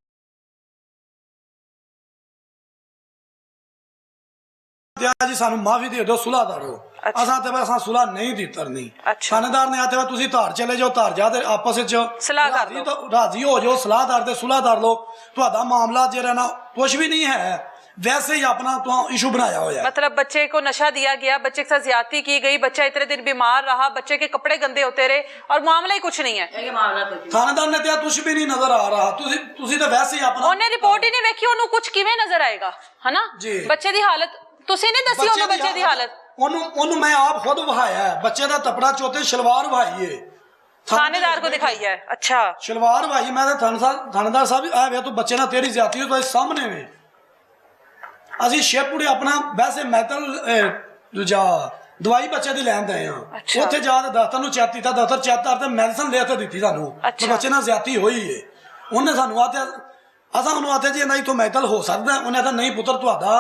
ਜੀ ਸਾਨੂੰ ਮਾਫੀ ਦੇ ਦਿਓ ਸੁਲਾਹ ਕਰੋ ਅਸਾਂ ਤੇ ਅਸਾਂ ਸੁਲਾਹ ਨਹੀਂ ਦੀ ਤਰਨੀ ਥਾਣੇਦਾਰ ਨੇ ਆਤੇ ਵਾ ਤੁਸੀਂ ਧਾਰ ਚਲੇ ਜਾਓ ਧਾਰ ਜਾ ਤੇ ਆਪਸ ਵਿੱਚ ਸਲਾਹ ਕਰ ਲਓ ਰਾਜ਼ੀ ਹੋ ਜਾਓ ਸਲਾਹਦਾਰ ਤੇ ਸੁਲਾਹ ਕਰ ਲਓ ਤੁਹਾਡਾ ਮਾਮਲਾ ਜਿਹੜਾ ਨਾ ਕੁਝ ਵੀ नहीं है वैसे ही अपना तो इशू बनाया हुआ है मतलब बच्चे को नशा दिया गया बच्चे के साथ ज्यादती की गई बच्चा इतने दिन बीमार रहा बच्चे के कपड़े गंदे होते रहे और मामला ही कुछ नहीं है थानेदार ने कुछ भी नहीं नजर आ रहा तुसी तो वैसे ही अपना ਉਹਨੇ ਰਿਪੋਰਟ ਹੀ ਨਹੀਂ ਵੇਖੀ ਉਹਨੂੰ ਕੁਝ ਕਿਵੇਂ ਨਜ਼ਰ ਆਏਗਾ ਹਨਾ ਬੱਚੇ ਦੀ ਹਾਲਤ ਤੁਸੀਂ ਨਹੀਂ ਦੱਸੀ ਉਹਨੂੰ ਬੱਚੇ ਦੀ ਹਾਲਤ ਉਹਨੂੰ ਮੈਂ ਆਪ ਖੁਦ ਵਹਾਇਆ ਹੈ ਬੱਚੇ ਦਾ ਤਪੜਾ ਚੋਤੇ ਸ਼ਲਵਾਰ ਵਹਾਈ ਏ थानेदार को दिखाई है अच्छा ਸ਼ਲਵਾਰ ਵਹਾਈ ਮੈਂ ਤਾਂ ਥਾਣੇਦਾਰ ਸਾਹਿਬ ਆ ਵੇ ਤੂੰ ਬੱਚੇ ਨਾਲ ਤੇਰੀ ਜ਼ਿਆਦਤੀ ਹੋਈ ਸਾਹਮਣੇ ਵੇ ਅਸੀਂ ਸ਼ੇਪੂੜੇ ਆਪਣਾ ਵੈਸੇ ਮੈਟਲ ਦੂਜਾ ਦਵਾਈ ਬੱਚੇ ਦੀ ਲੈਣ ਦੇ ਆ ਉੱਥੇ ਜਾ ਕੇ ਦਫ਼ਤਰ ਨੂੰ ਚੈੱਕ ਕੀਤਾ ਦਫ਼ਤਰ ਚੈੱਕ ਕਰਦੇ ਮੈਡੀਸਨ ਲੈ ਕੇ ਦਿੱਤੀ ਸਾਨੂੰ ਬੱਚੇ ਨਾਲ ਜ਼ਿਆਦਤੀ ਹੋਈ ਏ ਉਹਨੇ ਸਾਨੂੰ ਆਤੇ ਅਸਾਂ ਉਹਨੂੰ ਆਤੇ ਜੀ ਨਹੀਂ ਤੋਂ ਮੈਟਲ ਹੋ ਸਕਦਾ ਉਹਨੇ ਤਾਂ ਨਹੀਂ ਪੁੱਤਰ ਤੁਹਾਡਾ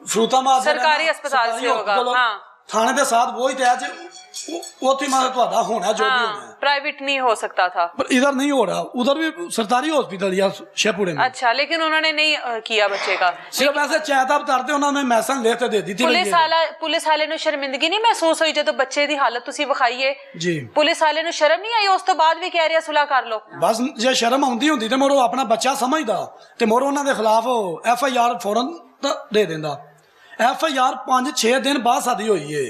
ਫਰੂਤਾਬਾਦ ਸਰਕਾਰੀ ਹਸਪਤਾਲ ਸੇ ਹੋਗਾ ਹਾਂ थाने के साथ वो ही तय होना जो भी होना प्राइवेट नहीं हो सकता था पर इधर नहीं हो रहा उधर भी सरकारी हॉस्पिटल या शेपुड़े में अच्छा लेकिन उन्होंने नहीं किया बच्चे का सिर्फ ऐसे चेताब करते उन्होंने मैसन लेते दे दी थी पुलिस वाले ਨੂੰ ਸ਼ਰਮਿੰਦਗੀ ਨਹੀਂ ਮਹਿਸੂਸ ਹੋਈ ਜਦੋਂ ਬੱਚੇ ਦੀ ਹਾਲਤ ਤੁਸੀਂ ਵਿਖਾਈਏ ਜੀ ਪੁਲਿਸ ਵਾਲੇ ਨੂੰ ਸ਼ਰਮ ਨਹੀਂ ਆਈ ਉਸ ਤੋਂ ਬਾਅਦ ਵੀ ਕਹਿ ਰਿਹਾ ਸੁਲਾ ਕਰ ਲਓ ਬਸ ਜੇ ਸ਼ਰਮ ਆਉਂਦੀ ਹੁੰਦੀ ਤੇ ਮੋਰੋ ਆਪਣਾ ਬੱਚਾ ਸਮਝਦਾ ਤੇ ਮੋਰੋ ਉਹਨਾਂ ਦੇ ਖਿਲਾਫ FIR ਫੌਰਨ ਦੇ ਦਿੰਦਾ FIR 5-6 दिन बाद शादी हुई है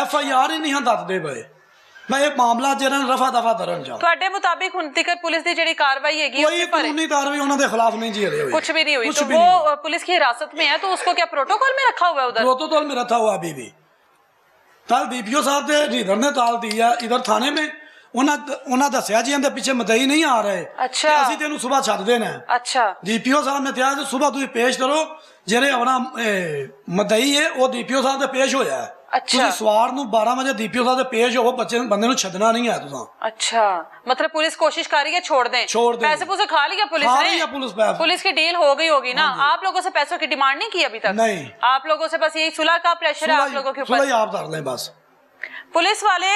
FIR ही नहीं ਦੱਸਦੇ ਪਏ ਮੈਂ ਇਹ ਮਾਮਲਾ ਜਿਹੜਾ ਰਫਾ ਦਫਾ ਕਰਨ ਜਾ ਤੁਹਾਡੇ ਮੁਤਾਬਿਕ ਹੁਣ ਤੱਕ ਪੁਲਿਸ ਦੀ ਜਿਹੜੀ ਕਾਰਵਾਈ ਹੈਗੀ ਕੋਈ ਕਾਨੂੰਨੀ ਕਾਰਵਾਈ ਉਹਨਾਂ ਦੇ ਖਿਲਾਫ नहीं जी रही हुई कुछ भी नहीं हुई तो वो पुलिस की हिरासत में है तो उसको क्या प्रोटोकॉल में रखा हुआ है उधर प्रोटोकॉल में रखा हुआ अभी भी कल DPO साहब ने रीडर ने ताल दी है इधर थाने में ਉਹਨਾਂ ਦੱਸਿਆ ਜੀ ਇਹਦੇ ਪਿੱਛੇ ਮਦਈ ਨਹੀਂ ਆ ਰਹੇ ਅੱਛਾ ਅਸੀਂ ਤੈਨੂੰ ਸਵੇਰ ਛੱਡ ਦੇਣਾ ਅੱਛਾ DPO ਸਾਹਿਬ ਨੇ ਕਿਹਾ ਕਿ ਸਵੇਰ ਤੁਸੀਂ ਪੇਸ਼ ਕਰੋ ਜਿਹੜੇ ਆਪਣਾ ਮਦਈ ਹੈ ਉਹ DPO ਸਾਹਿਬ ਦੇ ਪੇਸ਼ ਹੋਇਆ ਤੁਸੀਂ ਸਵਾਰ ਨੂੰ 12 ਵਜੇ DPO ਸਾਹਿਬ ਦੇ ਪੇਸ਼ ਹੋਵੋ ਬੱਚੇ ਬੰਦੇ ਨੂੰ ਛੱਡਣਾ नहीं है ਤੁਸੀਂ अच्छा मतलब पुलिस कोशिश कर रही है छोड़ दें पैसे पूसे खा लिया पुलिस ने पुलिस की डील हो गई होगी ना आप लोगों से पैसों की डिमांड नहीं की अभी तक नहीं आप लोगों से बस यही सुलह का प्रेशर है आप लोगों के ऊपर आप कर लें बस पुलिस वाले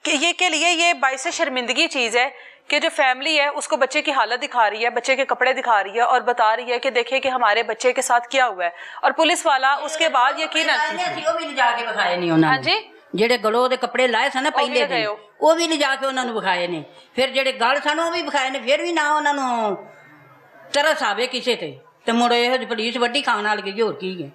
ये के लिए ये बाइस शर्मिंदगी चीज है कि जो फैमिली है उसको बच्चे की हालत दिखा रही है बच्चे के कपड़े दिखा रही है और बता रही है कि देखिए कि हमारे बच्चे के साथ क्या हुआ है और पुलिस वाला उसके बाद यकीनन हाँ जी ਜਿਹੜੇ ਗਲੋਂ ਦੇ ਕੱਪੜੇ ਲਾਏ ਸਨ ਪਹਿਲੇ ਦਿਨ ਉਹ ਵੀ ਲਿਜਾ ਕੇ ਉਹਨਾਂ ਨੂੰ ਵਿਖਾਏ ਨੇ ਫਿਰ ਜਿਹੜੇ ਗਲ ਸਨ ਉਹ ਵੀ ਵਿਖਾਏ ਨੇ ਫਿਰ ਵੀ ਨਾ ਉਹਨਾਂ ਨੂੰ ਤਰਸ ਆਵੇ ਕਿਸੇ ਤੇ ਮੁੜ ਇਹ ਪੁਲਿਸ ਵੱਡੀ ਖਾਣ ਵਾਲੀ ਗਈ ਹੋਰ ਕੀ ਹੈ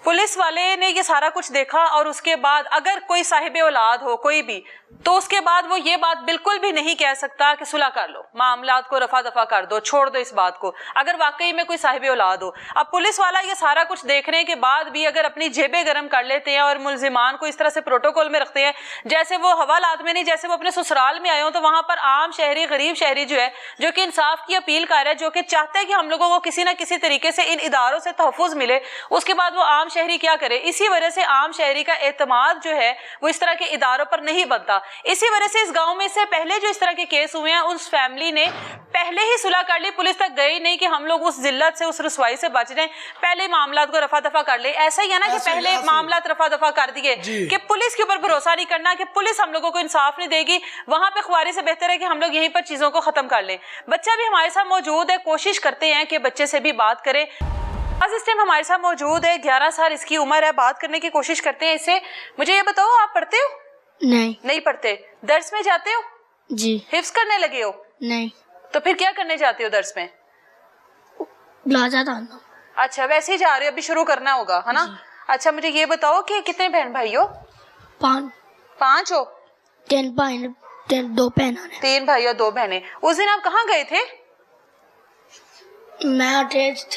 पुलिस वाले ने ये सारा कुछ देखा और उसके बाद अगर कोई साहिब औलाद हो कोई भी तो उसके बाद वो ये बात बिल्कुल भी नहीं कह सकता कि सुलह कर लो मामलात को रफा दफा कर दो छोड़ दो इस बात को अगर वाकई में कोई साहिब औलाद हो अब पुलिस वाला ये सारा कुछ देखने के बाद भी अगर अपनी जेबें गर्म कर लेते हैं और मुलजिमान को इस तरह से प्रोटोकॉल में रखते हैं जैसे वो हवालात में नहीं जैसे वो अपने ससुराल में आए हो तो वहां पर आम शहरी गरीब शहरी जो है जो कि इंसाफ की अपील कर रहा है जो कि चाहते हैं कि हम लोगों को किसी ना किसी तरीके से इन इदारों से तहफ़्फ़ुज़ मिले उसके बाद वो आम शहरी क्या करे इसी वजह से आम शहरी का एतमाद जो है वो इस तरह के इदारों पर नहीं बनता इसी वजह से इस गांव में इससे पहले जो इस तरह के केस हुए हैं उस फैमिली ने पहले ही सुलह कर ली पुलिस तक गई नहीं कि हम लोग उस जिल्लत से उस रसवाई से बच जाएं पहले मामलात को रफा दफा कर ले ऐसा ही है ना कि पहले मामलात रफा दफा कर दिए कि पुलिस के ऊपर भरोसा नहीं करना कि पुलिस हम लोगों को इंसाफ नहीं देगी वहां पे ख्वारी से बेहतर है कि हम लोग यहीं पर चीजों को खत्म कर लें बच्चा भी हमारे साथ मौजूद है कोशिश करते हैं कि बच्चे से भी बात करें आज इस टाइम हमारे साथ मौजूद है 11 साल इसकी उम्र है बात करने की कोशिश करते हैं इससे मुझे ये बताओ आप पढ़ते हो नहीं पढ़ते दर्स में जाते हो जी हिफ्ज करने लगे हो नहीं तो फिर क्या करने जाते हो दर्स में अच्छा वैसे ही जा रहे हो अभी शुरू करना होगा है ना अच्छा मुझे ये बताओ कि कितने बहन भाई हो 5 हो 3 भाई 2 बहन 3 भाई और 2 बहनें उस दिन आप कहाँ गए थे मैं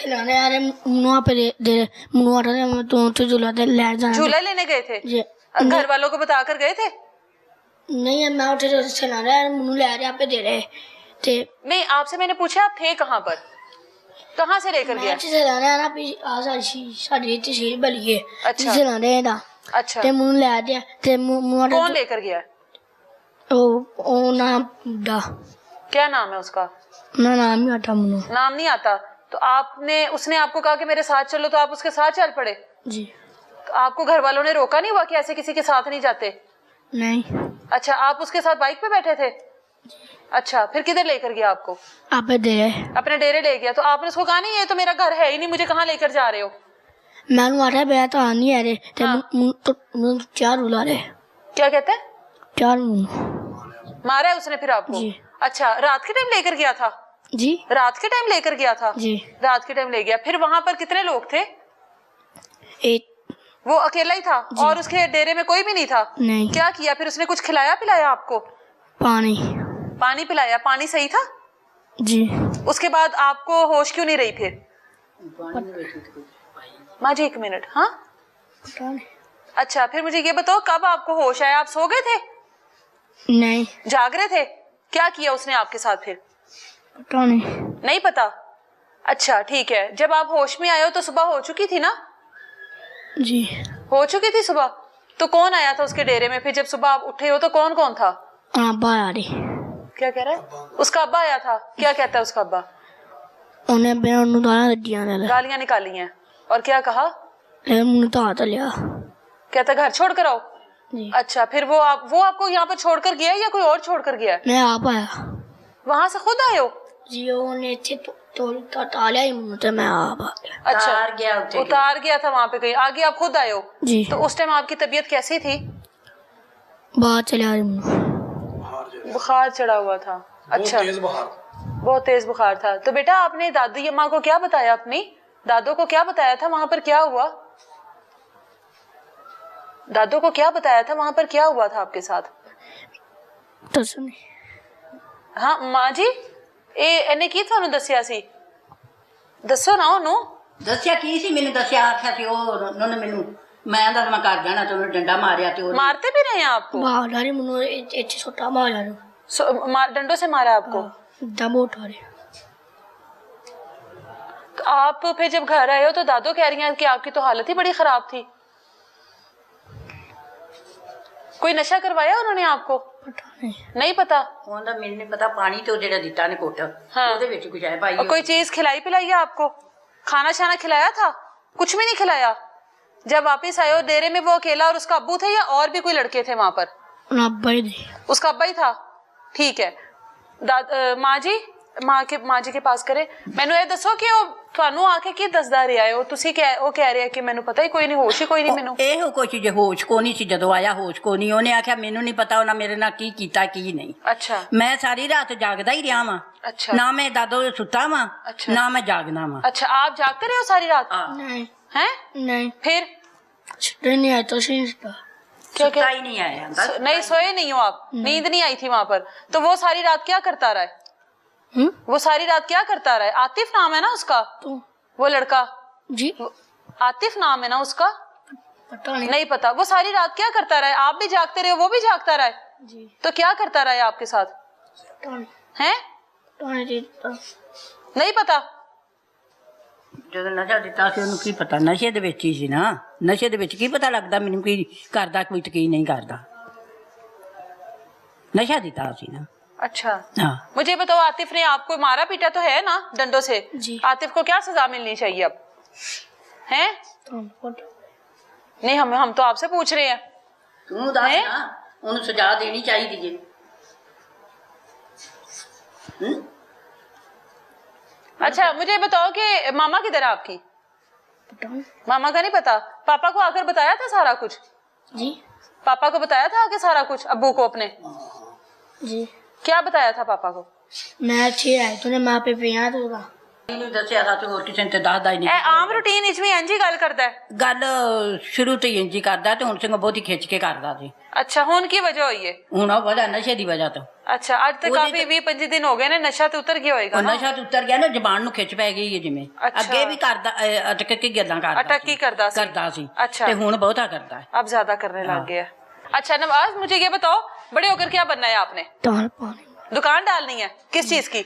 लाने आ रहे मुनुआ पे दे मुनुआ मैं तो झूला दे ले जाना झूला लेने गए थे जी घर वालों को बताकर गए थे नहीं मैं उठे चला रहा मुनु ले रहे पे दे रहे थे नहीं आपसे मैंने पूछा आप थे कहाँ पर कहाँ से लेकर गया? ਮੈਂ ਚਲਾਣੇ ਆ ਨਾ ਵੀ ਆ ਸਾਡੀ ਇੱਥੇ ਸ਼ੀਰ ਬਲੀਏ ਅੱਛਾ। ਚਲਾਣੇ ਦਾ अच्छा ਤੇ ਮੈਨੂੰ ਲੈ ਦਿਆ ਤੇ ਮੂੰਹ कौन लेकर गया? ਉਹ ਨਾ ਦਾ क्या नाम है उसका? ਨਾ ਨਾਮ ਹੀ ਆਟਾ ਮੈਨੂੰ नाम नहीं आता। तो आपने उसने आपको कहा कि मेरे साथ चलो तो आप उसके साथ चल पड़े? ਜੀ तो आपको घर वालों ने रोका नहीं हुआ कि ऐसे किसी के साथ नहीं जाते? नहीं अच्छा, आप उसके साथ बाइक पे बैठे थे? अच्छा, फिर किधर लेकर गया आपको? आपे दे अपने डेरे ले गया। तो आपने उसको कहा नहीं ये तो मेरा घर है ही नहीं, मुझे कहाँ लेकर जा रहे हो? ਮੈਨੂੰ ਆਟਾ ਪਿਆ ਤਾਂ ਨਹੀਂ ਆ ਰਹੇ ਤੇ ਮੈਨੂੰ ਚਾਰ ਉਲਾ ਰਹੇ क्या कहते हैं? चार मुंह मारा है उसने फिर आपको? जी। अच्छा, रात के टाइम लेकर गया था? जी रात के टाइम लेकर गया था? जी रात के टाइम ले गया। फिर वहां पर कितने लोग थे? एक वो अकेला ही था और उसके डेरे में कोई भी नहीं था? नहीं क्या किया फिर उसने? कुछ खिलाया पिलाया आपको? पानी पानी पिलाया। पानी सही था? जी उसके बाद आपको होश क्यों नहीं रही फिर? माँ जी एक मिनट। हाँ, पता नहीं अच्छा, फिर मुझे ये बताओ कब आपको होश आया? आप सो गए थे? नहीं जाग रहे थे? क्या किया उसने आपके साथ फिर? पता नहीं नहीं पता। अच्छा ठीक है, जब आप होश में आए हो तो सुबह हो चुकी थी ना? जी हो चुकी थी सुबह। तो कौन आया था उसके डेरे में फिर जब सुबह आप उठे हो? तो कौन कौन था? अब्बा आ रही क्या कह रहा है? उसका अब्बा आया था। क्या कहता है उसका अब्बा? उन्हें बिना गालियां गड्डियां ले गालियां निकाली हैं। और क्या कहा? लेकिन मुझे तो हाथ लिया कहता घर छोड़ कर आओ। जी अच्छा, फिर वो आपको यहाँ पर छोड़कर गया है या कोई और छोड़कर गया है? मैं आप आया वहां से खुद आए हो? जी उन्हें इतने तो तालिया ही मुझे तो मैं आप आ गया अच्छा, उतार गया उठे उतार गया था वहां पे कहीं। आगे आप खुद आए हो? जी तो उस टाइम आपकी तबीयत कैसी थी? बाहर चले आ रही मुझे बुखार चढ़ा हुआ था। अच्छा, तेज बुखार। बहुत तेज बुखार था। तो बेटा आपने दादी अम्मा को क्या बताया? अपनी दादो को क्या बताया था? वहां पर क्या हुआ? दादो को क्या बताया था? वहां पर क्या हुआ था आपके साथ? तो सुनी हाँ माँ जी, ਇਹਨੇ ਕੀ ਤੁਹਾਨੂੰ ਦੱਸਿਆ ਸੀ? ਦੱਸੋ ਨਾ ਉਹਨੂੰ। ਦੱਸਿਆ ਕੀ ਸੀ? ਮੈਨੂੰ ਦੱਸਿਆ ਆਖਿਆ ਸੀ ਉਹਨੇ ਮੈਨੂੰ, ਮੈਂ ਦੱਸ ਮੈਂ ਘਰ ਜਾਣਾ ਤੇ ਉਹਨੇ ਡੰਡਾ ਮਾਰਿਆ ਤੇ ਉਹ मारते भी रहे हैं आपको? बाहर आ रही मुझे इतने छोटा मार आ रहा डंडों से मारा आपको? दम उठा रही तो आप फिर जब घर आए हो तो दादो कह रही हैं कि आपकी तो हालत ही बड़ी खराब थी। कोई नशा करवाया उन्होंने आपको? पता नहीं नहीं पता। ਉਹਦਾ ਮੈਨੂੰ ਨਹੀਂ ਪਤਾ। ਪਾਣੀ ਤੇ ਉਹ ਜਿਹੜਾ ਦਿੱਤਾ ਨੇ ਘੁੱਟ हाँ। ਉਹਦੇ ਵਿੱਚ ਕੁਝ ਹੈ ਭਾਈ। और कोई चीज खिलाई पिलाई है आपको? खाना शाना खिलाया था? कुछ भी नहीं खिलाया। जब वापिस आए हो डेरे में वो अकेला और उसका अब्बू थे या और भी कोई लड़के थे वहां पर? अब्बा ही दे उसका अब्बा ही था। ठीक है। माँ जी के पास करे। मैनू ये दसो कि ਉਹ ਤੁਹਾਨੂੰ ਆ ਕੇ ਕੀ ਦੱਸਦਾ ਰਿਹਾ ਹੈ? ਉਹ ਤੁਸੀਂ ਉਹ ਕਹਿ ਰਿਹਾ ਕਿ ਮੈਨੂੰ ਪਤਾ ਹੀ ਕੋਈ ਨਹੀਂ, ਹੋਸ਼ ਹੀ ਕੋਈ ਨਹੀਂ ਮੈਨੂੰ। ਇਹੋ ਕੁਛ ਜੇ ਹੋਸ਼ ਕੋ ਨਹੀਂ ਸੀ। ਜਦੋਂ ਆਇਆ ਹੋਸ਼ ਕੋ ਨਹੀਂ। ਉਹਨੇ ਆਖਿਆ ਮੈਨੂੰ ਨਹੀਂ ਪਤਾ ਉਹਨਾਂ ਮੇਰੇ ਨਾਲ ਕੀ ਕੀਤਾ ਕੀ ਨਹੀਂ। अच्छा ਮੈਂ ਸਾਰੀ ਰਾਤ ਜਾਗਦਾ ਹੀ ਰਿਹਾ ਵਾਂ। अच्छा ਨਾ ਮੈਂ ਦਾਦੋ ਸੁੱਤਾ ਵਾਂ अच्छा। ਨਾ ਮੈਂ ਜਾਗਣਾ ਵਾਂ। अच्छा, आप जागते रहे हो सारी रात? नहीं हैं? नहीं फिर छुट्टी नहीं आया तो सीधा क्या ਸੁੱਤਾ ਹੀ ਨਹੀਂ ਆਇਆ। नहीं सोए नहीं हो आप? नींद नहीं आई थी वहां पर? तो वो सारी रात क्या करता रहा है? वो सारी रात क्या करता रहा है? आतिफ नाम है ना उसका? तो वो लड़का जी आतिफ नाम है ना उसका? पता नहीं नहीं पता। वो सारी रात क्या करता रहा है? आप भी जागते रहे, वो भी जागता रहा है? जी तो क्या करता रहा है आपके साथ? पता नहीं हैं? पता नहीं नहीं पता। ਜਦੋਂ ਨਸ਼ਾ ਦਿੱਤਾ ਸੀ ਉਹਨੂੰ ਕੀ ਪਤਾ? ਨਸ਼ੇ ਦੇ ਵਿੱਚ ਹੀ ਸੀ ਨਾ। ਨਸ਼ੇ ਦੇ ਵਿੱਚ ਕੀ ਪਤਾ ਲੱਗਦਾ ਮੈਨੂੰ ਕੀ ਕਰਦਾ ਕੋਈ ਤੇ ਕੀ ਨਹੀਂ ਕਰਦਾ। ਨਸ਼ਾ ਦਿੱਤਾ ਸੀ ਨਾ। अच्छा, हाँ। मुझे बताओ, आतिफ ने आपको मारा पीटा तो है ना डंडों से? जी। आतिफ को क्या सजा मिलनी चाहिए अब? हैं? नहीं, हम तो आपसे पूछ रहे हैं। ਤੂੰ ਦੱਸ ਨਾ। ਉਹਨੂੰ ਸਜ਼ਾ ਦੇਣੀ ਚਾਹੀਦੀ ਜੇ। अच्छा मुझे बताओ कि मामा किधर है आपकी? पता नहीं मामा का नहीं पता? पापा को आकर बताया था सारा कुछ? जी पापा को बताया था आके सारा कुछ? अब्बू को अपने जी क्या बताया था पापा को? मैं अच्छी आई तूने माँ पे पिया तो होगा ਇਹਨੂੰ ਦੱਸਿਆ ਤਾਂ ਤੇ ਹੋਰ ਕਿਸੇ ਨੇ ਤੇ ਦੱਸਦਾ ਹੀ ए ਨਹੀਂ। आम रूटीन इच भी इंज ही गल करदा है? ਗੱਲ ਸ਼ੁਰੂ ਤੋਂ ਹੀ ਇੰਜ ਹੀ ਕਰਦਾ ਤੇ ਹੁਣ ਸਿੰਘ ਬਹੁਤੀ ਖਿੱਚ ਕੇ ਕਰਦਾ ਸੀ। अच्छा, हुन की वजह हुई है? ਹੁਣ ਉਹ ਵਜ੍ਹਾ ਨਸ਼ੇ ਦੀ ਵਜ੍ਹਾ ਤੋਂ। अच्छा, ਅੱਜ तक काफी 20-25 दिन हो गए ने, नशा तो उतर गया होएगा ਉਹ ना? ਨਸ਼ਾ ਤੋਂ ਉਤਰ ਗਿਆ ਨਾ। ਜ਼ਬਾਨ ਨੂੰ ਖਿੱਚ ਪੈ ਗਈ ਹੈ ਜਿਵੇਂ। ਅੱਛਾ। ਅੱਗੇ ਵੀ ਕਰਦਾ ਅਟਕ ਕੇ ਗੱਲਾਂ ਕਰਦਾ अटक ही करदा सी? ਕਰਦਾ ਸੀ अच्छा। ਤੇ ਹੁਣ ਬਹੁਤਾ ਕਰਦਾ ਹੈ। अब ज्यादा करने लग गया। अच्छा नवाज, मुझे ये बताओ, बड़े होकर क्या बनना है आपने? दाल पानी दुकान डालनी है? किस चीज की?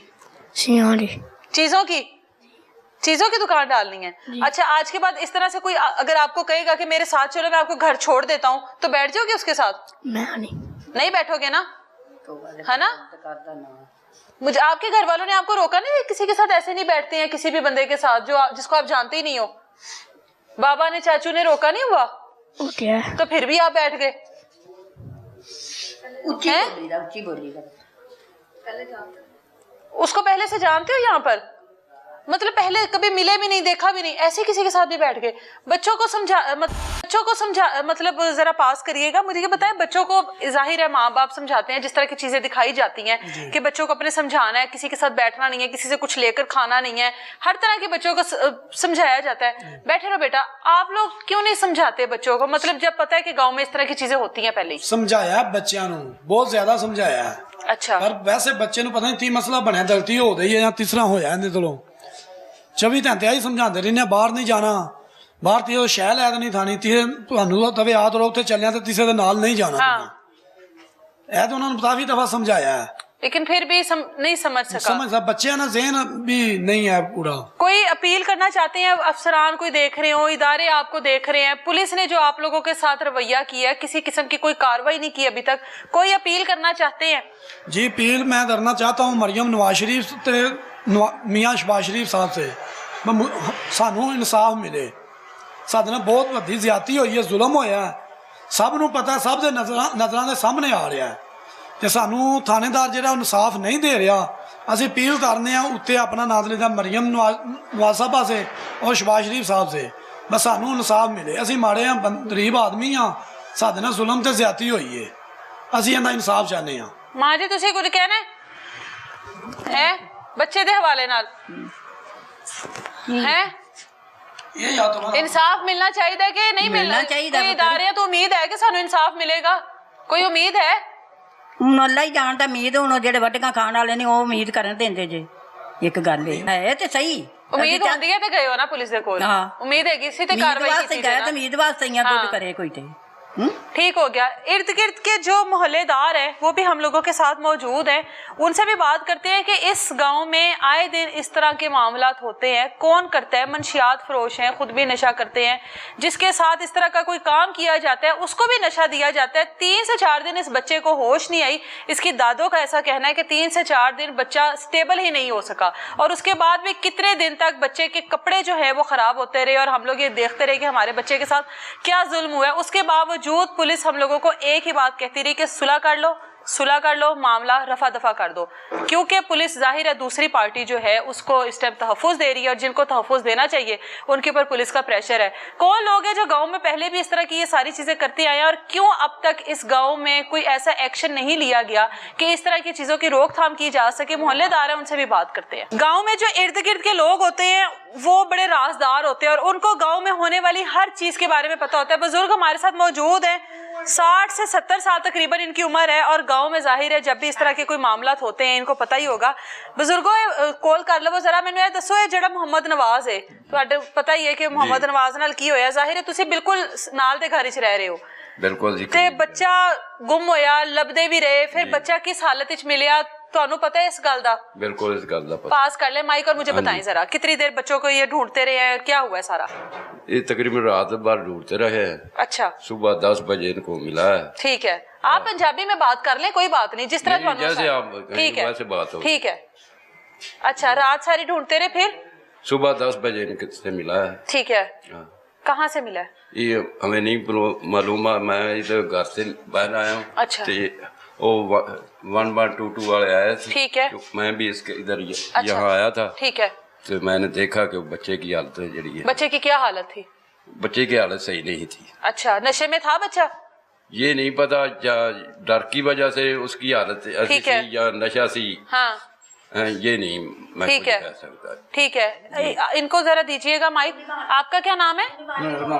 सियारी चीजों की? चीजों की दुकान डालनी है। अच्छा, आज के बाद इस तरह से कोई अगर आपको कहेगा कि मेरे साथ चलो, मैं आपको घर छोड़ देता हूँ, तो बैठ जाओगे उसके साथ? मैं नहीं। नहीं बैठोगे ना, है ना? मुझे आपके घर वालों ने आपको रोका नहीं? किसी के साथ ऐसे नहीं बैठते हैं, किसी भी बंदे के साथ जो जिसको आप जानते ही नहीं हो। बाबा ने, चाचू ने रोका नहीं हुआ? ओके है। तो फिर भी आप बैठ गए। ऊंची बोली उसको पहले से जानते हो यहाँ पर? मतलब पहले कभी मिले भी नहीं, देखा भी नहीं, ऐसे किसी के साथ भी बैठ गए? बच्चों को समझा मतलब जरा पास करिएगा। मुझे ये बताएं, बच्चों को जाहिर है माँ बाप समझाते हैं, जिस तरह की चीजें दिखाई जाती हैं कि बच्चों को अपने समझाना है, किसी के साथ बैठना नहीं है, किसी से कुछ लेकर खाना नहीं है, हर तरह के बच्चों को समझाया जाता है। बैठे रहो बेटा। आप लोग क्यों नहीं समझाते बच्चों को? मतलब जब पता है कि गाँव में इस तरह की चीजें होती हैं पहले ही। समझाया बच्चों ਨੂੰ बहुत ज्यादा समझाया। अच्छा, पर वैसे बच्चे ਨੂੰ पता नहीं की मसला बनया, गलती हो गई है या तीसरा होया ਇਹਦੇ ਕੋਲੋਂ। 24 ਘੰਟੇ ਆਈ ਸਮਝਾਉਂਦੇ ਰਹਿੰਦੇ, ਬਾਹਰ ਨਹੀਂ ਜਾਣਾ, ਬਾਹਰ ਤੇ ਉਹ ਸ਼ਹਿ ਲੈ ਨਹੀਂ ਥਾਣੀ, ਤੇ ਤੁਹਾਨੂੰ ਤਵੇ ਆਦ ਰੋ ਉੱਥੇ ਚੱਲਿਆ ਤੇ ਕਿਸੇ ਦੇ ਨਾਲ ਨਹੀਂ ਜਾਣਾ। ਇਹ ਤਾਂ ਉਹਨਾਂ ਨੂੰ ਕਾਫੀ ਦਫਾ ਸਮਝਾਇਆ ਹੈ, लेकिन फिर भी नहीं समझ सका। समझ बच्चे ना ज़हन भी नहीं है पूरा। कोई अपील करना चाहते हैं? अफसरान कोई देख रहे हो, इदारे आपको देख रहे हैं, पुलिस ने जो आप लोगों के साथ रवैया किया है, किसी किस्म की कोई कार्रवाई नहीं की अभी तक, कोई अपील करना चाहते हैं? जी, अपील मैं करना चाहता हूँ मरियम नवाज शरीफ ते मियाँ शहबाज शरीफ साहब से, सानू इंसाफ मिले। साडे नाल बहुत वड्डी ज़्यादती हुई है, जुल्म होया, सब नूं पता, सब दे नज़रां दे सामने आ रहा है, ਤੇ ਸਾਨੂੰ ਥਾਣੇਦਾਰ ਜਿਹੜਾ ਇਨਸਾਫ ਨਹੀਂ ਦੇ ਰਿਹਾ। ਅਸੀਂ ਅਪੀਲ ਕਰਨੇ ਆ ਉੱਤੇ ਆਪਣਾ ਨਾਮ ਲਿਖਦਾ ਮਰੀਮ ਨਵਾਜ਼ ਸਾਹਿਬਾ ਸੇ ਔਰ ਸ਼ਹਬਾਜ਼ ਸ਼ਰੀਫ ਸਾਹਿਬ ਸੇ, ਬਸ ਸਾਨੂੰ ਇਨਸਾਫ ਮਿਲੇ। ਅਸੀਂ ਮਾੜੇ ਆ, ਗਰੀਬ ਆਦਮੀ ਆ, ਸਾਡੇ ਨਾਲ ਜ਼ੁਲਮ ਤੇ ਜ਼ਿਆਦਤੀ ਹੋਈ ਹੈ, ਅਸੀਂ ਇਹਦਾ ਇਨਸਾਫ ਚਾਹੁੰਦੇ ਆ। ਮਾਂ ਜੀ ਤੁਸੀਂ ਕੁਝ ਕਹਿਣਾ ਹੈ ਬੱਚੇ ਦੇ ਹਵਾਲੇ ਨਾਲ? ਹੈ ਇਹ ਯਾਦ ਤੋਂ ਇਨਸਾਫ ਮਿਲਣਾ ਚਾਹੀਦਾ ਕਿ ਨਹੀਂ ਮਿਲਣਾ ਚਾਹੀਦਾ? ਇਦਾਰਿਆਂ ਤੋਂ ਉਮੀਦ ਹੈ ਕਿ ਸਾਨੂੰ ਇਨਸਾਫ ਮਿਲੇਗਾ? ਕੋਈ ਉਮੀਦ ਹੈ? ਹੁਣ ਅੱਲਾ ਹੀ ਜਾਣਦਾ ਉਮੀਦ। ਹੁਣ ਜਿਹੜੇ ਵੱਟੀਆਂ ਖਾਣ ਵਾਲੇ ਨੇ ਉਹ ਉਮੀਦ ਕਰਨ ਦਿੰਦੇ ਜੇ। ਇੱਕ ਗੱਲ ਹੈ ਤੇ ਸਹੀ ਉਮੀਦ ਹੁੰਦੀ ਹੈ ਤੇ ਗਏ ਹੋ ਨਾ ਪੁਲਿਸ ਦੇ ਕੋਲ, ਉਮੀਦ ਹੈਗੀ ਸੀ ਤੇ ਕਾਰਵਾਈ ਕੀਤੀ ਗਏ ਤੇ ਉਮੀਦ ਵਾਸਤੇ ਹੀ ਕੁਝ ਕਰੇ ਕੋਈ ਤੇ। ठीक हो गया। इर्द गिर्द के जो मोहल्लेदार हैं वो भी हम लोगों के साथ मौजूद हैं, उनसे भी बात करते हैं कि इस गांव में आए दिन इस तरह के मामलात होते हैं, कौन करता है? मंशियात फरोश हैं, खुद भी नशा करते हैं, जिसके साथ इस तरह का कोई काम किया जाता है उसको भी नशा दिया जाता है। 3 से 4 दिन इस बच्चे को होश नहीं आई। इसकी दादों का ऐसा कहना है कि 3 से 4 दिन बच्चा स्टेबल ही नहीं हो सका, और उसके बाद भी कितने दिन तक बच्चे के कपड़े जो है वो ख़राब होते रहे, और हम लोग ये देखते रहे कि हमारे बच्चे के साथ क्या जुल्म हुआ है। उसके बावजूद पुलिस हम लोगों को एक ही बात कहती रही कि सुलह कर लो, मामला रफा दफा कर दो, क्योंकि पुलिस जाहिर है दूसरी पार्टी जो है उसको इस टाइम तहफ़्फ़ुज़ दे रही है, और जिनको तहफ़्फ़ुज़ देना चाहिए उनके ऊपर पुलिस का प्रेशर है। कौन लोग हैं जो गांव में पहले भी इस तरह की ये सारी चीज़ें करते आए हैं, और क्यों अब तक इस गांव में कोई ऐसा एक्शन नहीं लिया गया कि इस तरह की चीज़ों की रोकथाम की जा सके? मोहल्लेदार हैं, उनसे भी बात करते हैं। गाँव में जो इर्द गिर्द के लोग होते हैं वो बड़े राजदार होते हैं, और उनको गाँव में होने वाली हर चीज़ के बारे में पता होता है। बुजुर्ग हमारे साथ मौजूद हैं, 60 से 70 साल तकरीबन इनकी उम्र है, और गांव में जाहिर है जब भी इस तरह के कोई मामलात होते हैं इनको पता ही होगा। बुजुर्गों कॉल कर लो जरा, मैंने दसो ये जड़ा मुहम्मद नवाज है, तुहाडे पता ही है कि मुहम्मद नवाज नाल की होया? जाहिर है तुसी बिल्कुल नाल दे घर च रह रहे हो। बिल्कुल जी। ते बच्चा गुम होया, लभदे भी रहे, फिर बच्चा किस हालत विच मिलिया, ਤੁਹਾਨੂੰ पता है इस गल का? बिल्कुल इस गल का पता। पास कर ले माइक और मुझे बताएं जरा, कितनी देर बच्चों को ये ढूंढते रहे हैं, क्या हुआ है सारा? ये तकरीबन रात भर ढूंढते रहे हैं। अच्छा, सुबह 10 बजे इनको मिला है। ठीक है, आप पंजाबी में बात कर लें, कोई बात नहीं, जिस तरह जैसे आप ठीक है, वैसे बात हो। ठीक है। अच्छा, रात सारी ढूंढते रहे, फिर सुबह 10 बजे इनसे मिला है। ठीक है, कहाँ से मिला है? ये हमें नहीं मालूम, मैं इधर घर से बाहर आया हूँ। अच्छा, वो 1122 वाले आए थे। ठीक है, मैं भी इसके इधर अच्छा, यहाँ आया था। ठीक है, तो मैंने देखा कि बच्चे की हालत जड़ी है। बच्चे की क्या हालत थी? बच्चे की हालत सही नहीं थी। अच्छा, नशे में था बच्चा? ये नहीं पता, या डर की वजह से उसकी हालत ऐसी थी या नशा सी। हाँ, ये नहीं मैं ठीक है, कह सकता। ठीक है, इनको जरा दीजिएगा माइक। आपका क्या नाम है?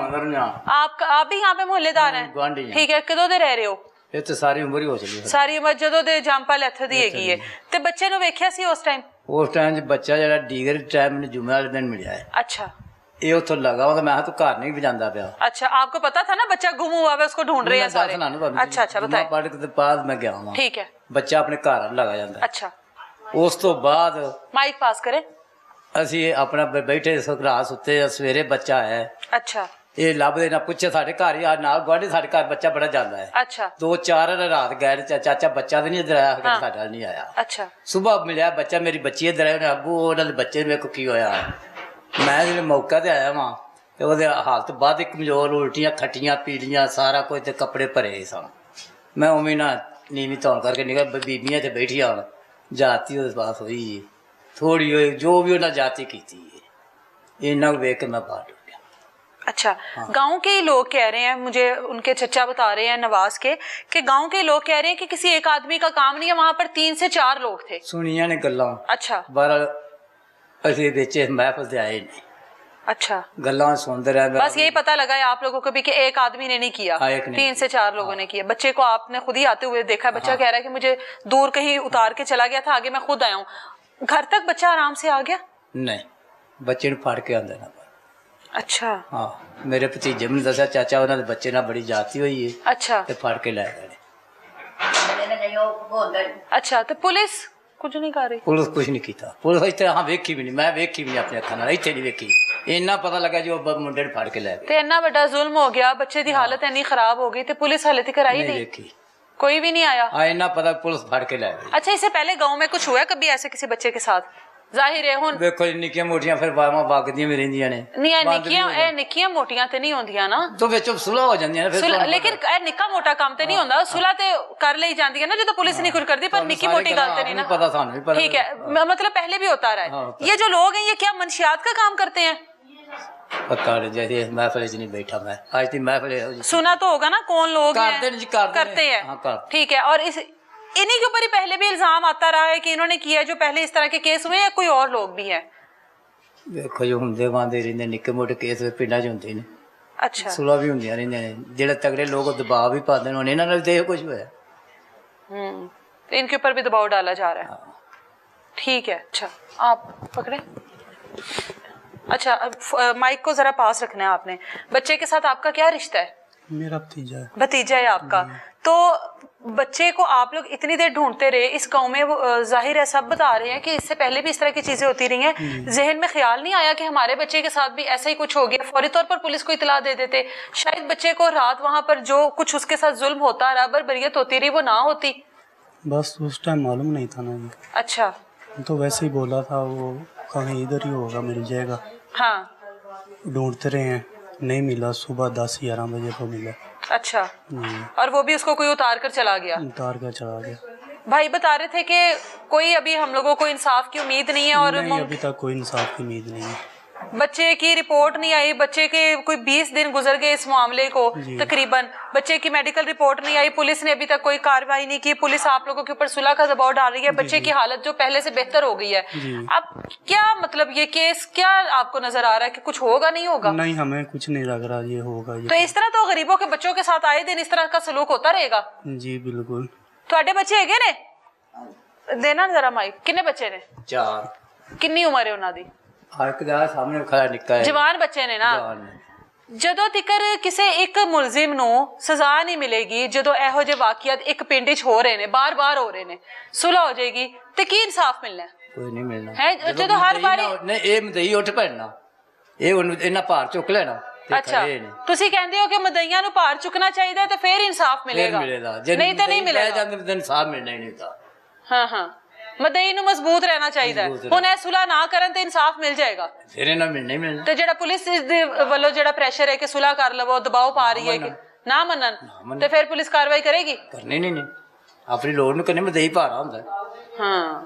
आप भी यहाँ पे मोहल्लेदार हैं? ठीक है, किदों दे रह रहे हो? ਇਹ ਤੇ ਸਾਰੀ ਉਮਰ ਹੀ ਹੋ ਚਲੀ ਸਾਰੀ ਉਮਰ ਜਦੋਂ ਦੇ ਜੰਪਲ ਇੱਥੇ ਦੀ ਹੈਗੀ ਹੈ, ਤੇ ਬੱਚੇ ਨੂੰ ਵੇਖਿਆ ਸੀ ਉਸ ਟਾਈਮ? ਉਸ ਟਾਈਮ 'ਚ ਬੱਚਾ ਜਿਹੜਾ ਡੀਗਰ ਟਾਈਮ ਮੈਨੂੰ ਜੁਮੇ ਵਾਲੇ ਦਿਨ ਮਿਲਿਆ ਹੈ। अच्छा, ਇਹ ਉੱਥੋਂ ਲੱਗਾ ਉਹ ਮੈਂ ਤੂੰ ਘਰ नहीं बजांदा पिया। अच्छा, आपको पता था ना बच्चा गुम हुआ है, उसको ढूंढ रहे हैं सारे? अच्छा अच्छा, बताएं। पढ़ के बाद मैं गया हूँ, ठीक है, बच्चा अपने घर लगा जाता। अच्छा, उस तो बाद माइक पास करें। ਅਸੀਂ ਆਪਣਾ ਬੈਠੇ ਸੁਖਰਾ ਸੁੱਤੇ ਸਵੇਰੇ ਬੱਚਾ ਹੈ अच्छा ਇਹ ਲੱਭਦੇ ਨਾ ਪੁੱਛੇ ਸਾਡੇ ਘਰ ਹੀ ਆ ਨਾਲ ਗੁਆਂਢੀ ਸਾਡੇ ਘਰ ਬੱਚਾ ਬੜਾ ਜਾਂਦਾ ਹੈ अच्छा 2-4 ਰਾਤ ਗਏ ਚਾਚਾ ਬੱਚਾ ਤੇ ਨਹੀਂ ਇੱਧਰ ਆਇਆ ਹਾਂ। ਸਾਡਾ ਨਹੀਂ ਆਇਆ अच्छा ਸਵੇਰ ਮਿਲਿਆ ਬੱਚਾ ਮੇਰੀ ਬੱਚੀ ਇੱਧਰ ਆਇਆ ਉਹਨੇ ਅੱਬੂ ਉਹਨਾਂ ਦੇ ਬੱਚੇ ਨੂੰ ਵੇਖੋ ਕੀ ਹੋਇਆ ਮੈਂ ਜਿਹੜੇ ਮੌਕਾ ਤੇ ਆਇਆ ਵਾਂ ਤੇ ਉਹਦੇ ਹਾਲਤ ਬਾਅਦ ਕਮਜ਼ੋਰ ਉਲਟੀਆਂ ਖੱਟੀਆਂ ਪੀਲੀਆਂ ਸਾਰਾ ਕੁਝ ਤੇ ਕੱਪੜੇ ਭਰੇ ਸਨ ਮੈਂ ਉਵੇਂ ਨਾ ਨੀਵੀਂ ਧੌਣ ਕਰਕੇ ਨਿਕਲ ਬੀਬੀਆਂ ਤੇ ਬੈਠੀਆਂ ਹੁਣ ਜਾਤੀ ਉਹਦੇ ਪਾਸ ਹੋਈ ਥੋੜੀ ਹੋਈ ਜੋ ਵੀ ਉਹਨਾਂ ਜਾਤੀ ਕੀਤੀ ਇਹਨਾਂ ਨੂੰ ਵੇਖ ਕੇ ਮੈਂ ਬਾਹਰ अच्छा गांव के ही लोग कह रहे हैं, मुझे उनके चचा बता रहे हैं नवाज के, कि गांव के लोग कह रहे हैं कि किसी एक आदमी का काम नहीं है, वहां पर 3 से 4 लोग थे। ਸੁਣੀਆਂ ਨੇ ਗੱਲਾਂ अच्छा ਬਾਹਰ ਅਸੀਂ ਵਿੱਚ ਮਹਿਫਲ ਤੇ ਆਏ ਨੇ अच्छा ਗੱਲਾਂ ਸੁਣਦੇ ਰਹੇ बस यही पता लगा है आप लोगों को भी कि एक आदमी ने नहीं किया, हाँ, एक ने 3 से 4 लोगों ने किया। बच्चे को आपने खुद ही आते हुए देखा, बच्चा कह रहा है कि मुझे दूर कहीं उतार के चला गया था, आगे मैं खुद आया हूँ। घर तक बच्चा आराम से आ गया? ਨਹੀਂ ਬੱਚੇ ਨੂੰ ਫੜ ਕੇ ਆਉਂਦੇ ਨਾ अच्छा ਹਾਂ ਮੇਰੇ ਭਤੀਜੇ ਮੈਨੂੰ ਦੱਸਿਆ ਚਾਚਾ ਉਹਨਾਂ ਦੇ ਬੱਚੇ ਨਾਲ ਬੜੀ ਜਾਤੀ ਹੋਈ ਹੈ अच्छा ਤੇ ਫੜ ਕੇ ਲੈ ਗਏ अच्छा तो पुलिस कुछ नहीं कर रही? ਪੁਲਿਸ ਕੁਝ ਨਹੀਂ ਕੀਤਾ ਪੁਲਿਸ ਇਸ ਤਰ੍ਹਾਂ ਵੇਖੀ ਵੀ ਨਹੀਂ ਮੈਂ ਵੇਖੀ ਵੀ ਨਹੀਂ ਆਪਣੀ ਅੱਖਾਂ ਨਾਲ ਇੱਥੇ ਨਹੀਂ ਵੇਖੀ ਇੰਨਾ ਪਤਾ ਲੱਗਾ ਜੋ ਮੁੰਡੇ ਨੂੰ ਫੜ ਕੇ ਲੈ ਗਏ ਤੇ ਇੰਨਾ ਵੱਡਾ ਜ਼ੁਲਮ ਹੋ ਗਿਆ, ਬੱਚੇ ਦੀ ਹਾਲਤ ਇੰਨੀ ਖਰਾਬ ਹੋ गई, तो पुलिस हाले तक आई ਨਹੀਂ नहीं, ਵੇਖੀ कोई भी नहीं आया? ਆ ਇੰਨਾ ਪਤਾ ਪੁਲਿਸ ਫੜ ਕੇ ਲੈ ਗਈ अच्छा, इससे पहले गांव में कुछ हुआ है कभी ऐसे किसी बच्चे के साथ? जाहिर है हुन ਵੇਖੋ ਜੀ ਨਿੱਕੀਆਂ ਮੋਟੀਆਂ ਫਿਰ ਬਾਵਾਂ ਵਗਦੀਆਂ ਵੀ ਰਹਿੰਦੀਆਂ ਨੇ नहीं है, ਬੰਦ ਵੀ ਹੋ निक्कियां निक्कियां मोटियां ते नहीं होंदियां ना, ਤੋਂ ਵਿੱਚ ਸੁਲਹ ਹੋ ਜਾਂਦੀਆਂ ਨੇ ਫਿਰ ਤੁਹਾਨੂੰ लेकिन ए निक्का मोटा काम ते नहीं होंदा, सुलह ते कर ली जाती है ना, जो पुलिस नहीं कुछ करती, पर ਤੁਹਾਨੂੰ निक्की सारी मोटी गल्लां गल ते नहीं आपने ना। पता ਸਾਨੂੰ भी पता ठीक है, मतलब पहले भी होता रहा हाँ, है। होता ये जो लोग हैं ये क्या मंशियात का काम करते हैं? ਪਤਾ ਨਹੀਂ ਜੈਸੇ ਮਹਿਫਲ 'ਚ ਨਹੀਂ ਬੈਠਾ मैं आज ਦੀ ਮਹਿਫਲ ਇਹੋ ਜਿਹੀ सुना तो होगा ना कौन लोग करते हैं? हैं जी, करते करते हैं। हैं, हाँ, करते। ठीक है। और इस इन्हीं के ऊपर ही पहले भी इल्जाम आता रहा है कि इन्होंने किया है, जो पहले इस तरह के केस हुए, या कोई और लोग भी हैं? ਵੇਖੋ ਜੋ ਹੁੰਦੇ ਵਾਂਦੇ ਰਹਿੰਦੇ ਨਿੱਕੇ ਮੋਟੇ ਕੇਸ ਪਿੰਡਾਂ 'ਚ ਹੁੰਦੇ ਨੇ अच्छा ਸੁਲ੍ਹਾ ਵੀ ਹੁੰਦੀਆਂ ਰਹਿੰਦੀਆਂ ਨੇ ਜਿਹੜੇ ਤਗੜੇ ਲੋਕ ਦਬਾਅ ਵੀ ਪਾਉਂਦੇ ਨੇ ਹੁਣ ਇਹਨਾਂ ਨਾਲ ਤੇ ਇਹ ਕੁਝ ਹੋਇਆ तो इनके ऊपर भी दबाव डाला जा रहा है। ठीक है, अच्छा आप पकड़े। अच्छा, अब माइक को जरा पास रखना है आपने। बच्चे के साथ आपका क्या रिश्ता है? मेरा भतीजा है। भतीजा है आपका। तो बच्चे को आप लोग इतनी देर ढूंढते रहे इस गांव में, वो जाहिर है सब बता रहे हैं कि इससे पहले भी इस तरह की चीजें होती रही हैं, जहन में ख्याल नहीं आया कि हमारे बच्चे के साथ भी ऐसा ही कुछ हो गया, फौरी तौर पर पुलिस को इतला दे देते, शायद बच्चे को रात वहां पर जो कुछ उसके साथ जुल्म होता रहा, बर्बरियत होती रही, वो ना होती? बस उस टाइम मालूम नहीं था ना जी, अच्छा, तो वैसे ही बोला था वो कहीं इधर ही होगा मिल जाएगा। हाँ, ढूंढते रहे हैं, नहीं मिला, सुबह 10-11 बजे को मिला। अच्छा। और वो भी उसको कोई उतार कर चला गया? उतार कर चला गया। भाई बता रहे थे कि कोई अभी हम लोगों को इंसाफ की उम्मीद नहीं है, और नहीं, अभी तक कोई इंसाफ की उम्मीद नहीं है। बच्चे की रिपोर्ट नहीं आई, बच्चे के कोई 20 दिन गुजर गए इस मामले को तकरीबन, बच्चे की मेडिकल रिपोर्ट नहीं आई, पुलिस ने अभी तक कोई कार्रवाई नहीं की, पुलिस आप लोगों के ऊपर सुलह का दबाव डाल रही है, बच्चे की हालत जो पहले से बेहतर हो गई है। अब क्या मतलब ये केस क्या आपको नजर आ रहा है कि कुछ होगा नहीं होगा? नहीं, हमें कुछ नहीं लग रहा ये होगा तो ये। इस तरह तो गरीबों के बच्चों के साथ आए दिन इस तरह का सलूक होता रहेगा? जी बिल्कुल। ਤੁਹਾਡੇ ਬੱਚੇ ਹੈਗੇ ਨੇ? ਦੇਣਾ ਜ਼ਰਾ ਮਾਈਕ। ਕਿੰਨੇ ਬੱਚੇ ਨੇ? 4 ਕਿੰਨੀ ਉਮਰ ਹੈ ਉਹਨਾਂ ਦੀ? ਹਰ ਇੱਕ ਦਾ ਸਾਹਮਣੇ ਖੜਾ ਨਿੱਕਾ ਹੈ ਜਵਾਨ ਬੱਚੇ ਨੇ ਨਾ? ਜਵਾਨ ਨੇ। ਜਦੋਂ ਤੱਕਰ ਕਿਸੇ ਇੱਕ ਮੁਲਜ਼ਮ ਨੂੰ ਸਜ਼ਾ ਨਹੀਂ ਮਿਲੇਗੀ, ਜਦੋਂ ਇਹੋ ਜਿਹੇ ਵਾਕਿਆਤ ਇੱਕ ਪਿੰਡ 'ਚ ਹੋ ਰਹੇ ਨੇ, ਬਾਰ-ਬਾਰ ਹੋ ਰਹੇ ਨੇ, ਸੁਲਹ ਹੋ ਜਾਏਗੀ, ਤੇ ਕੀ ਇਨਸਾਫ ਮਿਲਣਾ ਕੋਈ ਨਹੀਂ ਮਿਲਣਾ ਹੈ? ਜਦੋਂ ਹਰ ਵਾਰੀ ਨਹੀਂ ਇਹ ਮਦਈ ਉੱਠ ਪੈਣਾ ਇਹ ਉਹਨੂੰ ਇਹਨਾਂ ਭਾਰ ਚੁੱਕ ਲੈਣਾ ਤੇ ਅੱਛਾ, ਖੜੇ ਨੇ ਤੁਸੀਂ ਕਹਿੰਦੇ ਹੋ ਕਿ ਮਦਈਆਂ ਨੂੰ ਭਾਰ ਚੁੱਕਣਾ ਚਾਹੀਦਾ ਤੇ ਫਿਰ ਇਨਸਾਫ ਫਿਰ ਮਿਲੇਗਾ, ਮਿਲੇਗਾ ਨਹੀਂ ਤਾਂ ਨਹੀਂ ਮਿਲੇਗਾ। ਜਾਂਦੇ ਤਾਂ ਇਨਸਾਫ ਮਿਲਣਾ ਹੀ ਨਹੀਂ ਤਾਂ ਹਾਂ ਹਾਂ, ਮਦਈ ਨੂੰ ਮਜ਼ਬੂਤ ਰਹਿਣਾ ਚਾਹੀਦਾ ਹੈ। ਹੁਣ ਇਹ ਸੁਲਹ ਨਾ ਕਰਨ ਤੇ ਇਨਸਾਫ ਮਿਲ ਜਾਏਗਾ, ਫਿਰ ਇਹਨਾਂ ਮਿਲਣਾ ਹੀ ਮਿਲਣਾ ਤੇ ਜਿਹੜਾ ਪੁਲਿਸ ਦੇ ਵੱਲੋਂ ਜਿਹੜਾ ਪ੍ਰੈਸ਼ਰ ਹੈ ਕਿ ਸੁਲਹ ਕਰ ਲਵੋ, ਦਬਾਅ ਪਾ ਰਹੀ ਹੈ ਕਿ ਨਾ ਮੰਨਣ, ਤੇ ਫਿਰ ਪੁਲਿਸ ਕਾਰਵਾਈ ਕਰੇਗੀ? ਕਰਨੀ ਨਹੀਂ ਆਪਣੀ ਲੋੜ ਨੂੰ ਕਰਨੀ ਮਦਈ ਭਾਰਾ ਹੁੰਦਾ ਹਾਂ,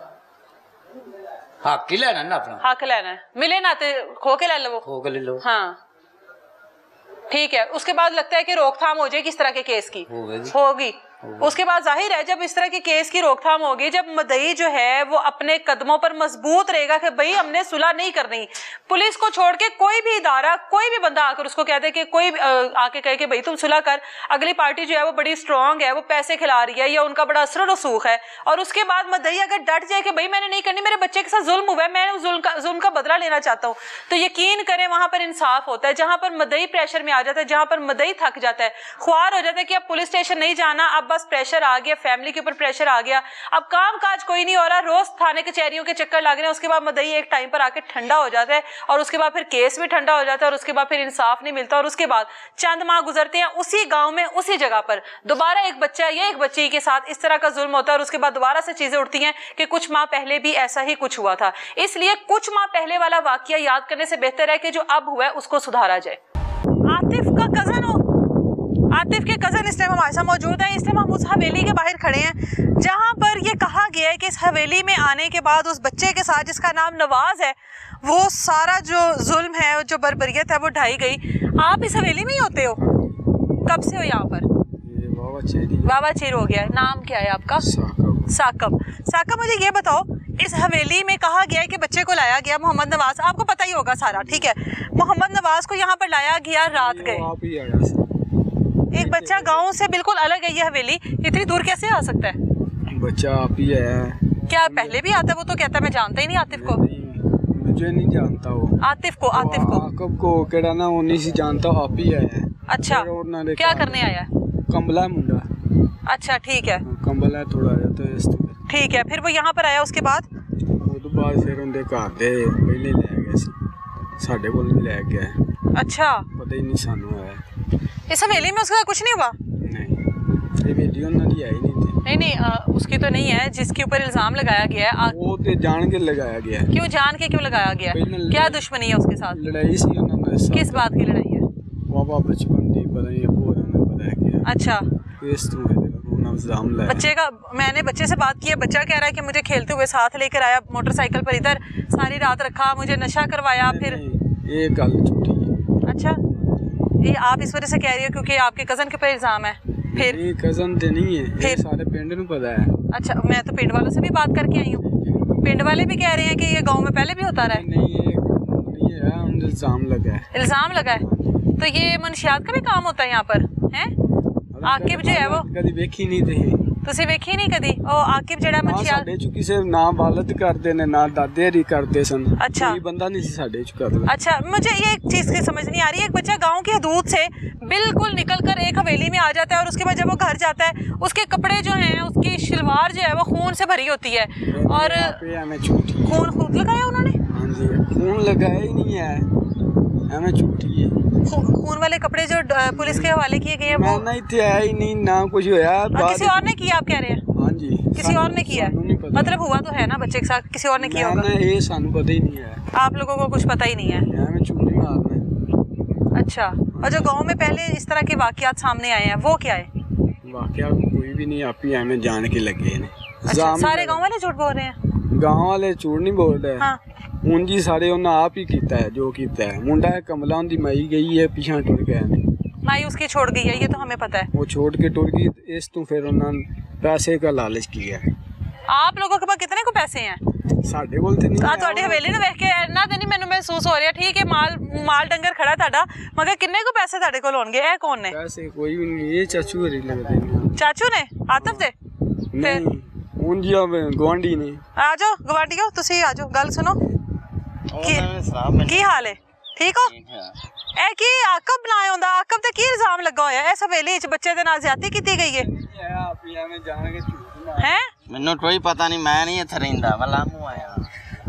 ਹੱਕ ਹੀ ਲੈਣਾ ਨਾ ਆਪਣਾ हक लेना है, मिले ना तो खो के ले लो। ਖੋ ਕੇ ਲੈ ਲਓ हाँ, ठीक है। उसके बाद लगता है कि रोकथाम हो जाएगी इस तरह के केस की? होगी। उसके बाद जाहिर है जब इस तरह के केस की रोकथाम होगी, जब मदई जो है वो अपने कदमों पर मजबूत रहेगा कि भाई हमने सुलह नहीं करनी, पुलिस को छोड़ के कोई भी इदारा, कोई भी बंदा आकर उसको कहते कि कोई आके कहे कि भाई तुम सुलह कर, अगली पार्टी जो है वो बड़ी स्ट्रांग है, वो पैसे खिला रही है, या उनका बड़ा असर रसूख है, और उसके बाद मदई अगर डट जाए कि भाई मैंने नहीं करनी, मेरे बच्चे के साथ जुल्म हुआ है, मैं उस जुल्म का बदला लेना चाहता हूँ, तो यकीन करें वहां पर इंसाफ होता है। जहां पर मदई प्रेशर में आ जाता है, जहां पर मदई थक जाता है, ख्वार हो जाता है कि अब पुलिस स्टेशन नहीं जाना, अब बस प्रेशर आ गया, फैमिली के ऊपर प्रेशर आ गया, अब काम काज कोई नहीं हो रहा, रोज थाने कचहरियों के चक्कर लग रहे हैं, उसके बाद मदई एक टाइम पर आके ठंडा हो जाता है और उसके बाद फिर केस भी ठंडा हो जाता है और उसके बाद फिर इंसाफ नहीं मिलता और उसके बाद चंद माह गुजरते हैं, उसी गाँव में उसी जगह पर दोबारा एक बच्चा या एक बच्ची के साथ इस तरह का जुल्म होता है और उसके बाद दोबारा से चीजें उठती हैं कि कुछ माह पहले भी ऐसा ही कुछ हुआ था। इसलिए कुछ माह पहले वाला वाकया याद करने से बेहतर है कि जो अब हुआ है उसको सुधारा जाए। आतिफ का कजन हो, आतिफ के कजन इस टाइम हमारे साथ मौजूद हैं। इस टाइम हम उस हवेली के बाहर खड़े हैं जहां पर ये कहा गया है कि इस हवेली में आने के बाद उस बच्चे के साथ जिसका नाम नवाज है वो सारा जो जुल्म है, जो बर्बरियत है वो ढाई गई। आप इस हवेली में ही होते हो? कब से हो यहाँ पर? बाबा चेर हो गया। नाम क्या है आपका? साकब। साकब, मुझे ये बताओ, इस हवेली में कहा गया है कि बच्चे को लाया गया मोहम्मद नवाज, आपको पता ही होगा सारा, ठीक है? मोहम्मद नवाज को यहाँ पर लाया गया, रात गए। एक बच्चा गांव से बिल्कुल अलग है, ये हवेली इतनी दूर कैसे आ सकता है? बच्चा आप ही आया है। क्या पहले भी आता है? वो तो कहता है मैं जानता ही नहीं आतिफ को। मुझे नहीं जानता वो। आतिफ को आकब को केड़ा ना वो नहीं सी जानता, आप ही आया है। अच्छा, क्या करने आया है? कंबला मुंडा। अच्छा, ठीक है, कंबला थोड़ा रहता है इस तो। ठीक है, फिर वो यहाँ पर आया, उसके बाद वो तो बाद फिर उनके घर दे पहले ले गए सी, साडे कोल भी ले गया। अच्छा, पता ही नहीं सानू आया। इस हवेली में उसका कुछ नहीं हुआ? नहीं, ये वीडियो ना दी आई नहीं थी। नहीं, उसकी तो नहीं है जिसके ऊपर इल्जाम लगाया गया है। वो तो जान के लगाया गया है। क्यों जान के क्यों लगाया गया? क्या दुश्मनी है उसके साथ? लड़ाई सी उन्होंने। किस बात की लड़ाई है? बाबा बचपन दी पता नहीं वो पता है क्या। अच्छा, इस तो इल्जाम लगाया बच्चे का। मैंने बच्चे से बात की है, बच्चा कह रहा है कि मुझे खेलते हुए साथ लेकर आया मोटरसाइकिल पर, इधर सारी रात रखा, मुझे नशा करवाया। फिर ये गल झूठी है। अच्छा, ये आप इस वजह से कह रही हो क्योंकि आपके कजन के ऊपर इल्जाम है? फिर ये कजन तो नहीं है, फिर सारे पिंड ਨੂੰ पता है। अच्छा, मैं तो पिंड वालों से भी बात करके आई हूँ, पिंड वाले भी कह रहे हैं कि ये गांव में पहले भी होता रहा है। नहीं, ये है, उन इल्जाम लगा है। इल्जाम लगा है? तो ये मुनशियात का भी काम होता है यहाँ पर, हैं? आकिब जो है वो कभी देखी नहीं थी। ਤੁਸੀਂ ਵੇਖੀ ਨਹੀਂ ਕਦੀ? ਉਹ ਆਕਿਬ ਜਿਹੜਾ ਮੁਨਸ਼ਿਆਤ ਸਾਡੇ ਚ ਕਿਸੇ ਨਾ ਵਾਲਦ ਕਰਦੇ ਨੇ ਨਾ ਦਾਦੇ ਰੀ करते सन। अच्छा, कोई बंदा नहीं साडे च करता। अच्छा, मुझे ये एक चीज की समझ नहीं आ रही है, एक बच्चा गांव की हदूद से बिल्कुल निकलकर एक हवेली में आ जाता है और उसके बाद जब वो घर जाता है उसके कपड़े जो हैं, उसकी शलवार जो है वो खून से भरी होती है और खून खुद लगाया उन्होंने? हाँ जी, खून लगाया ही नहीं है, हमें झूठी है। खून वाले कपड़े जो पुलिस के हवाले किए गए हैं वो नहीं थे, आया ही नहीं, ना कुछ होया। किसी और ने किया, आप कह रहे हैं? हाँ जी, किसी और ने किया है? मतलब हुआ तो है ना बच्चे के साथ, किसी और ने किया होगा। ये सानू पता ही नहीं है, आप लोगों को कुछ पता ही नहीं है? हमें झूठी मारना। अच्छा, और जो गांव में पहले इस तरह के वाकयात सामने आए हैं वो क्या है? वाकया कोई भी नहीं, आप ही हमें जान के लगे ने। अच्छा, सारे गांव वाले झूठ बोल रहे हैं? गांव वाले झूठ नहीं बोल रहे। हाँ, ਹੁਣ ਜੀ ਸਾਰੇ ਉਹਨਾਂ ਆਪ ਹੀ ਕੀਤਾ ਹੈ ਜੋ ਕੀਤਾ ਹੈ। ਮੁੰਡਾ ਹੈ ਕਮਲਾ ਦੀ ਮਾਈ गई है, पीछा टुर गया ने। माई उसकी छोड़ गई है, ये तो हमें पता है। वो छोड़ के टुर गई, इस तो फिर उन्होंने पैसे का लालच किया। आप लोगों के पास कितने को पैसे हैं? ਸਾਡੇ ਕੋਲ ਤੇ ਨਹੀਂ ਆ ਤੁਹਾਡੀ ਹਵੇਲੀ ਨੂੰ ਵੇਖ ਕੇ ਇੰਨਾ ਤੇ ਨਹੀਂ ਮੈਨੂੰ ਮਹਿਸੂਸ ਹੋ ਰਿਹਾ, ਠੀਕ ਹੈ ਮਾਲ ਡੰਗਰ ਖੜਾ ਤੁਹਾਡਾ, ਮਗਰ ਕਿੰਨੇ ਕੋ ਪੈਸੇ ਤੁਹਾਡੇ ਕੋਲ ਹੋਣਗੇ? ਇਹ ਕੌਣ ਨੇ? ਪੈਸੇ ਕੋਈ ਵੀ ਨਹੀਂ, ਇਹ ਚਾਚੂ ਹਰੀ ਲੱਗਦੇ ਨੇ। ਚਾਚੂ ਨੇ? ਆਤਫ ਦੇ? ਨਹੀਂ, ਹੁਣ ਜੀ ਗਵਾਂਢੀ ਨੇ। ਆ ਜਾਓ ਗਵਾਂਢੀਓ, ਤੁਸੀਂ ਆ ਜਾਓ, ਗੱਲ ਸੁਣੋ। ਕੀ ਹਾਲ ਹੈ? ਠੀਕ ਹੋ? ਇਹ ਕੀ ਆਕਬ ਬਣਾਇਆ ਹੁੰਦਾ? ਆਕਬ ਤੇ ਕੀ ਇਲਜ਼ਾਮ ਲੱਗਾ ਹੋਇਆ ਇਸ ਹਵੇਲੀ 'ਚ? ਬੱਚੇ ਦੇ ਨਾਲ ਜ਼ਿਆਦਤੀ ਕੀਤੀ ਗਈ ਹੈ? ਹੈ? ਮੈਨੂੰ ਕੋਈ ਪਤਾ ਨਹੀਂ, ਮੈਂ ਨਹੀਂ ਇੱਥੇ ਰਹਿੰਦਾ, ਮੈਂ ਲਾਮੂ ਆਇਆ,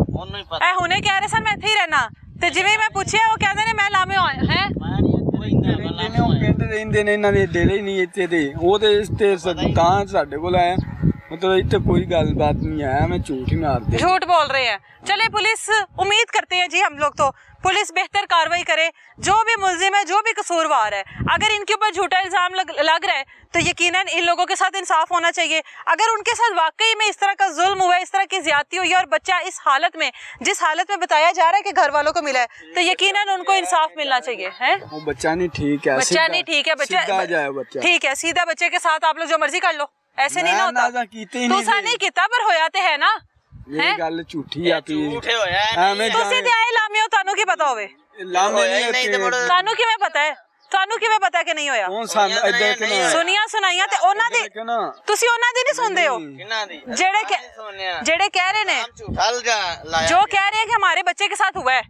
ਉਹਨੂੰ ਹੀ ਪਤਾ। ਇਹ ਹੁਣੇ ਕਹਿ ਰਹੇ ਸਨ ਮੈਂ ਇੱਥੇ ਹੀ ਰਹਿਣਾ, ਤੇ ਜਿਵੇਂ ਮੈਂ ਪੁੱਛਿਆ ਉਹ ਕਹਿੰਦੇ ਨੇ ਮੈਂ ਲਾਮੇ ਆਇਆ। ਹੈ? ਮੈਂ ਨਹੀਂ ਇੱਥੇ ਰਹਿੰਦਾ, ਮੈਂ ਲਾਮੂ ਆਇਆ। ਪਿੰਡ ਰਹਿੰਦੇ ਨੇ, ਇਹਨਾਂ ਦੇ ਡੇਰੇ ਹੀ ਨਹੀਂ ਇੱਥੇ ਦੇ। ਉਹ ਤੇ ਇਸ ਤੇ ਤਾਂ ਸਾਡੇ ਕੋਲ ਆਇਆ, मतलब इतने कोई गलबात नहीं आया, मैं झूठ ही मार दे। झूठ बोल रहे हैं। चले, पुलिस उम्मीद करते हैं जी हम लोग तो पुलिस बेहतर कार्रवाई करे, जो भी मुल्जिम है, जो भी कसूरवार है, अगर इनके ऊपर झूठा इल्जाम लग रहा है तो यकीनन इन लोगों के साथ इंसाफ होना चाहिए। अगर उनके साथ वाकई में इस तरह का जुल्म हुआ है, इस तरह की ज्यादती हुई है और बच्चा इस हालत में, जिस हालत में बताया जा रहा है कि घर वालों को मिला है, तो यकीनन उनको इंसाफ मिलना चाहिए। है? वो बच्चा नहीं ठीक है, बच्चा नहीं ठीक है, बच्चा ठीक है, सीधा बच्चे के साथ आप लोग जो मर्जी कर लो, ऐसे नहीं ना होता। तुसा नहीं किता पर होया ते है ना। ये गल झूठी आ पी ਝੂਠੇ ਹੋਇਆ ਐਵੇਂ ਤੁਸੀਂ ਤੇ ਆਏ ਲਾਮੇ ਹੋ, ਤੁਹਾਨੂੰ ਕੀ ਪਤਾ ਹੋਵੇ? ਲਾਮੇ ਨਹੀਂ ਤੇ ਤੁਹਾਨੂੰ ਕਿਵੇਂ ਪਤਾ ਹੈ? ਤੁਹਾਨੂੰ ਕਿਵੇਂ ਪਤਾ ਕਿ ਨਹੀਂ ਹੋਇਆ? ਹੁਣ ਸਾਨੂੰ ਇੱਧਰ ਕਿਉਂ ਸੁਣੀਆਂ ਸੁਣਾਈਆਂ ਤੇ ਉਹਨਾਂ ਦੀ ਤੁਸੀਂ ਉਹਨਾਂ ਦੀ ਨਹੀਂ ਸੁਣਦੇ ਹੋ? ਕਿਹਨਾਂ ਦੀ? ਜਿਹੜੇ ਕਹਿ ਰਹੇ ਨੇ, ਝੂਠਾ ਲਾਇਆ, जो कह रहे हैं कि हमारे बच्चे के साथ हुआ है,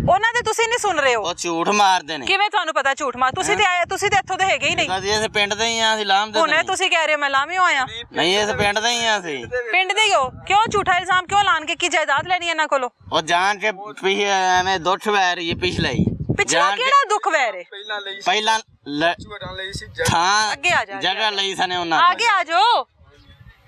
ਉਹਨਾਂ ਦੇ ਤੁਸੀਂ ਨਹੀਂ ਸੁਣ ਰਹੇ ਹੋ। ਉਹ ਝੂਠ ਮਾਰਦੇ ਨੇ। ਕਿਵੇਂ ਤੁਹਾਨੂੰ ਪਤਾ ਝੂਠ ਮਾਰ? ਤੁਸੀਂ ਤੇ ਇੱਥੋਂ ਦੇ ਹੈਗੇ ਹੀ ਨਹੀਂ। ਕਦੀ ਇਸ ਪਿੰਡ ਦੇ ਹੀ ਆ, ਅਸੀਂ ਲਾਮ ਦੇ ਹੁਣੇ ਤੁਸੀਂ ਕਹਿ ਰਹੇ ਹੋ ਮੈਂ ਲਾਮੇ ਹੋਇਆ। ਨਹੀਂ, ਇਸ ਪਿੰਡ ਦੇ ਹੀ ਆ ਅਸੀਂ। ਪਿੰਡ ਦੇ ਹੀ ਹੋ, ਕਿਉਂ ਝੂਠਾ ਇਲਜ਼ਾਮ ਕਿਉਂ ਲਾਣਗੇ ਕਿ ਜਾਇਦਾਦ ਲੈਣੀ ਇਹਨਾਂ ਕੋਲੋਂ? ਉਹ ਜਾਣ ਕੇ ਪਿਛੇ ਐਵੇਂ ਦੁੱਖ ਵੈ ਰਹੀ ਹੈ ਪਿਛਲੇ ਹੀ। ਪਿਛਲਾ ਕਿਹੜਾ ਦੁੱਖ ਵੈ ਰੇ? ਪਹਿਲਾਂ ਥਾਂ ਅੱਗੇ ਆ ਜਾ, ਜਗ੍ਹਾ ਲਈ ਸਨੇ ਉਹਨਾਂ ਆਗੇ ਆ ਜਾਓ।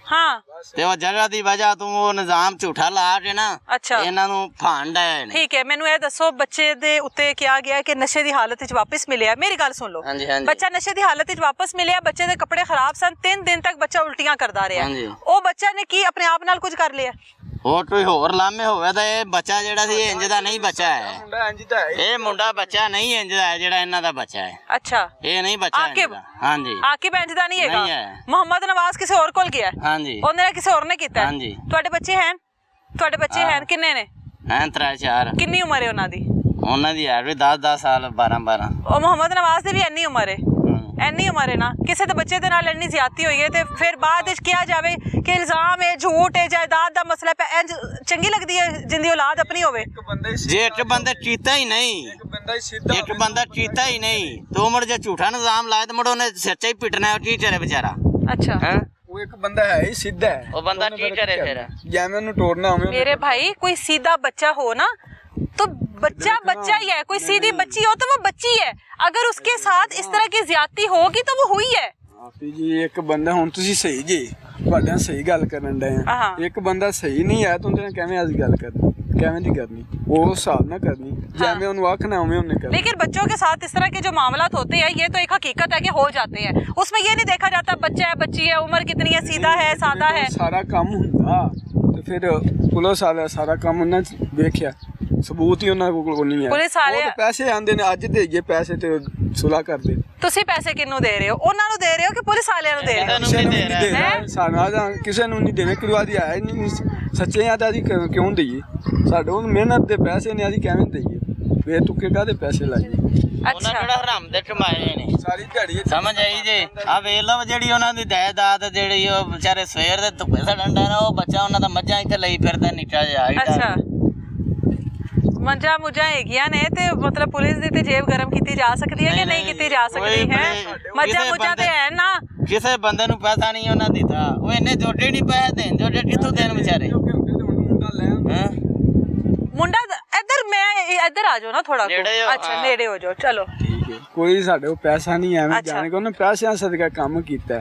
ਹਾਂ ਤੇ ਉਹ ਜਗ੍ਹਾ ਦੀ ਵਜ੍ਹਾ ਤੋਂ ਉਹ ਨਿਜ਼ਾਮ ਝੂਠਾ ਲਾ ਕੇ ਨਾ ਅੱਛਾ ਇਹਨਾਂ ਨੂੰ ਫਾਂਡ ਆਏ ਨੇ। ਠੀਕ ਹੈ, ਮੈਨੂੰ ਇਹ ਦੱਸੋ ਬੱਚੇ ਦੇ ਉੱਤੇ ਕਿਹਾ ਗਿਆ ਕਿ ਨਸ਼ੇ ਦੀ ਹਾਲਤ ਵਿੱਚ ਵਾਪਸ ਮਿਲਿਆ। ਮੇਰੀ ਗੱਲ ਸੁਣ ਲਓ, ਹਾਂਜੀ ਹਾਂਜੀ ਬੱਚਾ ਨਸ਼ੇ ਦੀ ਹਾਲਤ ਵਿੱਚ ਵਾਪਸ ਮਿਲਿਆ, ਬੱਚੇ ਦੇ ਕੱਪੜੇ ਖਰਾਬ ਸਨ, 3 ਦਿਨ ਤੱਕ ਬੱਚਾ ਉਲਟੀਆਂ ਕਰਦਾ ਰਿਹਾ। ਹਾਂਜੀ। ਉਹ ਬੱਚਾ ਨੇ ਕੀ ਆਪਣੇ ਆਪ ਨਾਲ ਕੁਝ ਕਰ ਲਿਆ? ਹੋਰ ਕੋਈ ਹੋਰ ਲਾਮੇ ਹੋਵੇ ਤਾਂ ਇਹ ਬੱਚਾ ਜਿਹੜਾ ਸੀ ਇੰਜ ਦਾ ਨਹੀਂ ਬੱਚਾ ਹੈ। ਇਹ ਮੁੰਡਾ ਬੱਚਾ ਨਹੀਂ ਇੰਜ ਦਾ ਹੈ ਜਿਹੜਾ ਇਹਨਾਂ ਦਾ ਬੱਚਾ ਹੈ। ਅੱਛਾ, ਇਹ ਨਹੀਂ ਬੱਚਾ ਇੰਜ ਆਕਿਬ ਦਾ। ਹਾਂਜੀ ਆਕਿਬ ਇੰਜ ਦਾ ਨਹੀਂ ਹੈਗਾ। ਨਹੀਂ ਹੈ। ਮੁਹੰਮਦ ਨਵਾਜ਼ ਕਿਸੇ ਹੋਰ ਕੋਲ ਗਿਆ, ਹਾਂਜੀ ਉਹਨੇ ਕਿਸੇ ਹੋਰ ਨੇ ਕੀਤਾ। ਹਾਂਜੀ। ਤੁਹਾਡੇ ਬੱਚੇ ਹਨ? ਤੁਹਾਡੇ ਬੱਚੇ ਹਨ ਕਿੰਨੇ ਨੇ? ਐਂ 3-4 ਕਿੰਨੀ ਉਮਰ ਹੈ ਉਹਨਾਂ ਦੀ? ਉਹਨਾਂ ਦੀ ਹੈ ਵੀ 10-10 ਸਾਲ 12-12। ਉਹ ਮੁਹੰਮਦ ਨਵਾਜ਼ ਦੀ ਵੀ ਇੰਨੀ ਉਮਰ ਹੈ। ਇੰਨੀ ਉਮਰ ਹੈ ਨਾ, ਕਿਸੇ ਦੇ ਬੱਚੇ ਦੇ ਨਾਲ ਇੰਨੀ ਜ਼ਿਆਦਤੀ ਹੋਈ ਹੈ ਤੇ ਫਿਰ ਬਾਅਦ ਵਿੱਚ ਕਿਹਾ ਜਾਵੇ ਕਿ ਇਲਜ਼ਾਮ ਹੈ, ਝੂਠ ਹੈ, ਜਾਇਦਾਦ ਦਾ ਮਸਲਾ ਹੈ। ਚੰਗੀ ਲੱਗਦੀ ਹੈ ਜਿੰਦੀ ਔਲਾਦ ਆਪਣੀ ਹੋਵੇ? ਜੇ ਇੱਕ ਬੰਦਾ ਚੀਤਾ ਹੀ ਨਹੀਂ, ਇੱਕ ਬੰਦਾ ਚੀਤਾ ਹੀ ਨਹੀਂ ਤੂੰ ਮੁੜ ਜੇ ਝੂਠਾ ਨਿਜ਼ਾਮ ਲਾਇਆ ਤੇ ਮੁੜ ਉਹਨੇ ਸੱਚਾ ਹੀ ਪਿੱਟਣਾ। ਉਹ ਕੀ ਕਰੇ ਵਿਚਾਰਾ? ਅੱਛਾ, ਉਹ ਇੱਕ ਬੰਦਾ ਹੈ ਹੀ ਸਿੱਧਾ ਹੈ, ਉਹ ਬੰਦਾ ਕੀ ਕਰੇ ਫਿਰ? ਜਿਵੇਂ ਉਹਨੂੰ ਤੋੜਨਾ ਹੋਵੇ। मेरे भाई कोई सीधा बच्चा हो ना तो बच्चा बच्चा ही है, कोई सीधी बच्ची हो तो वो बच्ची है। अगर उसके साथ इस तरह की ज्यादती होगी तो वो हुई है। ਆਪੀ ਜੀ ਇੱਕ ਬੰਦਾ ਹੁਣ ਤੁਸੀਂ ਸਹੀ ਜੀ, ਤੁਹਾਡੇ ਨਾਲ ਸਹੀ ਗੱਲ ਕਰਨ ਡਏ ਆ। ਇੱਕ ਬੰਦਾ ਸਹੀ ਨਹੀਂ ਹੈ ਤਾਂ ਉਹਦੇ ਕਿਵੇਂ ਅੱਜ ਗੱਲ ਕਰਨੀ, ਕਿਵੇਂ ਦੀ ਕਰਨੀ? ਉਹ ਹਿਸਾਬ ਨਾਲ करनी, जिਵੇਂ ਉਹਨੂੰ आखना उਵੇਂ ਉਹਨੇ करना। लेकिन बच्चों के साथ इस तरह के जो मामलात होते हैं ये तो एक हकीकत है कि हो जाते हैं, उसमें ये नहीं देखा जाता बच्चा है बच्ची है, उम्र कितनी है, सीधा है सादा है। ਸਾਰਾ ਕੰਮ ਹੁੰਦਾ ਤੇ ਫਿਰ ਪੁਲਿਸ ਵਾਲਾ ਸਾਰਾ ਕੰਮ ਉਹਨਾਂ ਚ ਵੇਖਿਆ, ਸਬੂਤ ਹੀ ਉਹਨਾਂ ਕੋਲ ਨਹੀਂ ਹੈ। ਪੁਲਿਸ ਵਾਲੇ ਉਹ ਤਾਂ ਪੈਸੇ ਆਂਦੇ ਨੇ, ਅੱਜ ਦੇਈਏ ਪੈਸੇ ਤੇ ਸੁਲਾ ਕਰਦੇ। ਤੁਸੀਂ ਪੈਸੇ ਕਿਹਨੂੰ ਦੇ ਰਹੇ ਹੋ? ਉਹਨਾਂ ਨੂੰ ਦੇ ਰਹੇ ਹੋ ਕਿ ਪੁਲਿਸ ਵਾਲਿਆਂ ਨੂੰ ਦੇ ਰਹੇ ਹੋ? ਕਿਸੇ ਨੂੰ ਨਹੀਂ ਦੇਣਾ, ਸਾਨੂੰ ਤਾਂ ਕਿਸੇ ਨੂੰ ਨਹੀਂ ਦੇਣਾ। ਕਿਉਂ ਆਦੀ ਆਇਆ ਨਹੀਂ ਸੱਚੇ ਆ ਤਾਂ ਅਸੀਂ ਕਿਉਂ ਦਈਏ? ਸਾਡੇ ਕੋਲ ਮਿਹਨਤ ਦੇ ਪੈਸੇ ਨੇ, ਅਸੀਂ ਕਿਵੇਂ ਦਈਏ? ਬੇਤੁਕੇ ਕਾਹਦੇ ਪੈਸੇ ਲਾਈਏ? ਉਹਨਾਂ ਕਿਹੜਾ ਹਰਾਮ ਦੇ ਕਮਾਏ ਨੇ ਸਾਰੀ ਦਿਹਾੜੀ ਸਮਝ ਆਈ ਜੀ? ਆ ਵੇਖ ਲਓ ਜਿਹੜੀ ਉਹਨਾਂ ਦੀ ਜਾਇਦਾਦ ਜਿਹੜੀ ਉਹ ਵਿਚਾਰੇ ਸਵੇਰ ਦੇ ਧੁੱਪੇ ਸੜਨ ਦਾ, ਉਹ ਬੱਚਾ ਉਹਨਾਂ ਦਾ ਮੱਝਾਂ ਇੱਥੇ ਲਈ ਫਿਰਦਾ ਨਿੱਕਾ ਜਿਹਾ। ਅੱਛਾ, ਮੱਝਾਂ ਮੁੱਝਾਂ ਹੈਗੀਆਂ ਨੇ ਤੇ ਮਤਲਬ ਪੁਲਿਸ ਦੀ ਤੇ ਜੇਬ ਗਰਮ ਕੀਤੀ ਜਾ ਸਕਦੀ ਹੈ ਕਿ ਨਹੀਂ ਕੀਤੀ ਜਾ ਸਕਦੀ ਹੈ? ਮੱਝਾਂ ਮੁੱਝਾਂ ਤੇ ਹੈ ਨਾ। ਕਿਸੇ ਬੰਦੇ ਨੂੰ ਪੈਸਾ ਨਹੀਂ ਉਹਨਾਂ ਦਿੱਤਾ, ਉਹ ਇੰਨੇ ਜੋੜੇ ਨਹੀਂ ਪੈਸੇ ਦੇਣ, ਜੋੜੇ ਕਿੱਥੋਂ ਦੇਣ ਵਿਚਾਰੇ? ਮੁੰਡਾ ਇੱਧਰ, ਮੈਂ ਇੱਧਰ ਆ ਜਾਓ ਨਾ ਥੋੜਾ। ਅੱਛਾ, ਨੇੜੇ ਹੋ ਜਾਓ, ਚਲੋ ਠੀਕ ਹੈ। ਕੋਈ ਸਾਡੇ ਕੋਲ ਪੈਸਾ ਨਹੀਂ ਐਵੇਂ ਅੱਛਾ। ਜਾਣ ਕੇ ਉਹਨੇ ਪੈਸਿਆਂ ਸਦਕਾ ਕੰਮ ਕੀਤਾ।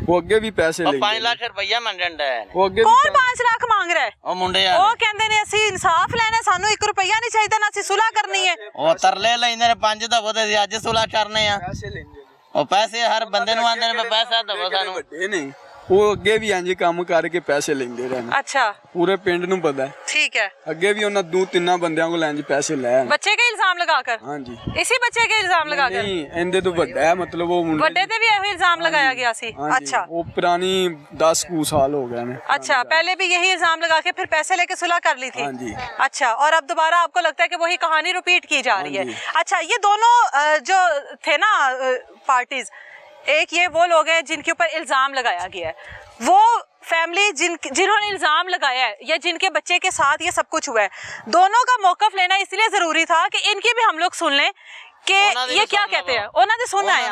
ਉਹ ਅੱਗੇ ਵੀ ਪੈਸੇ ਲਈ 5 ਲੱਖ ਰੁਪਈਆ ਮੰਗਣ ਦਾ ਹੈ। ਉਹ ਅੱਗੇ ਕੌਣ 5 ਲੱਖ ਮੰਗ ਰਿਹਾ ਹੈ? ਉਹ ਮੁੰਡੇ ਆ, ਉਹ ਕਹਿੰਦੇ ਨੇ ਅਸੀਂ ਇਨਸਾਫ ਲੈਣਾ, ਸਾਨੂੰ 1 ਰੁਪਈਆ ਨਹੀਂ ਚਾਹੀਦਾ, ਨਾ ਅਸੀਂ ਸੁਲ੍ਹਾ ਕਰਨੀ ਹੈ। ਉਹ ਤਰਲੇ ਲੈਂਦੇ ਨੇ 5 ਦਵੋ ਤੇ ਅੱਜ ਸੁਲਾ ਕਰਨੇ ਆ। ਪੈਸੇ ਲੈਂਦੇ ਨੇ। ਉਹ ਪੈਸੇ ਹਰ ਬੰਦੇ ਨੂੰ ਆਉਂਦੇ ਨੇ, ਪੈਸਾ ਦਵੋ ਸਾਨੂੰ। ਵੱਡੇ ਨੇ ਉਹ, ਅੱਗੇ ਵੀ ਇੰਜ ਕੰਮ ਕਰਕੇ ਪੈਸੇ ਲੈਂਦੇ ਰਹੇ ਨੇ। ਅੱਛਾ, ਪੂਰੇ ਪਿੰਡ ਨੂੰ ਪਤਾ ਹੈ। ठीक है। ਅੱਗੇ ਵੀ ਉਹਨਾਂ 2-3 ਬੰਦਿਆਂ ਕੋਲ ਇੰਜ ਪੈਸੇ ਲੈ ਆਏ। बच्चे के इल्जाम लगाकर? ਹਾਂਜੀ। इसी बच्चे के इल्जाम लगाकर? ਨਹੀਂ, ਇਹਦੇ ਤੋਂ ਵੱਡਾ ਹੈ, ਮਤਲਬ ਉਹ ਮੁੰਡੇ बड़े ते भी यही इल्जाम लगाया गया सी? ਹਾਂਜੀ, अच्छा ਉਹ ਪੁਰਾਣੀ 10 ਕੁ ਸਾਲ ਹੋ ਗਏ ਨੇ। अच्छा, पहले भी यही इल्जाम लगा के फिर पैसे लेके सुलह कर ली थी? हाँ जी। अच्छा, और अब दोबारा आपको लगता है कि वही कहानी रिपीट की जा रही है? अच्छा, ये दोनों जो थे ना पार्टीज, एक ये वो लोग हैं जिनके ऊपर इल्जाम लगाया गया है, वो फैमिली जिन्होंने इल्जाम लगाया है या जिनके बच्चे के साथ ये सब कुछ हुआ है, दोनों का मौकफ लेना इसलिए जरूरी था कि इनकी भी हम लोग सुन लें कि ये क्या कहते हैं। ਉਹਨਾਂ ਦੇ ਸੁਣ ਆਇਆ,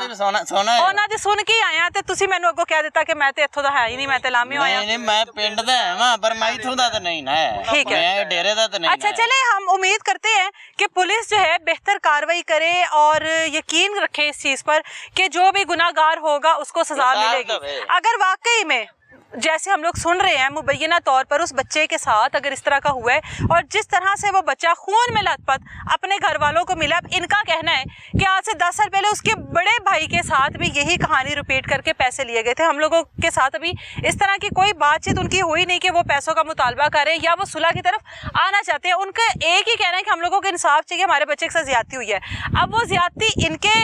ਉਹਨਾਂ ਦੇ ਸੁਣ ਕੇ ਆਇਆ ਤੇ ਤੁਸੀਂ ਮੈਨੂੰ ਅੱਗੋਂ ਕਹਿ ਦਿੱਤਾ ਕਿ ਮੈਂ ਤੇ ਇੱਥੋਂ ਦਾ ਹੈ ਹੀ ਨਹੀਂ, ਮੈਂ ਤੇ ਲਾਮੀ ਹੋਇਆ। नहीं, मैं पिंड दा है पर मैं इथों दा तो नहीं ना है। ठीक है। मैं डेरे दा तो नहीं। अच्छा, चले हम उम्मीद करते हैं कि पुलिस जो है बेहतर कार्रवाई करे और यकीन रखे इस चीज पर कि जो भी गुनाहगार होगा उसको सजा मिलेगी। अगर वाकई में जैसे हम लोग सुन रहे हैं मुबैना तौर पर उस बच्चे के साथ अगर इस तरह का हुआ है और जिस तरह से वो बच्चा खून में लथपथ अपने घर वालों को मिला, इनका कहना है कि आज से 10 साल पहले उसके बड़े भाई के साथ भी यही कहानी रिपीट करके पैसे लिए गए थे। हम लोगों के साथ अभी इस तरह की कोई बातचीत उनकी हुई नहीं कि वो पैसों का मुतालबा करें या वो सुलह की तरफ आना चाहते हैं। उनका एक ही कहना है कि हम लोगों को इंसाफ चाहिए, हमारे बच्चे के साथ ज्यादती हुई है। अब वो ज्यादती इनके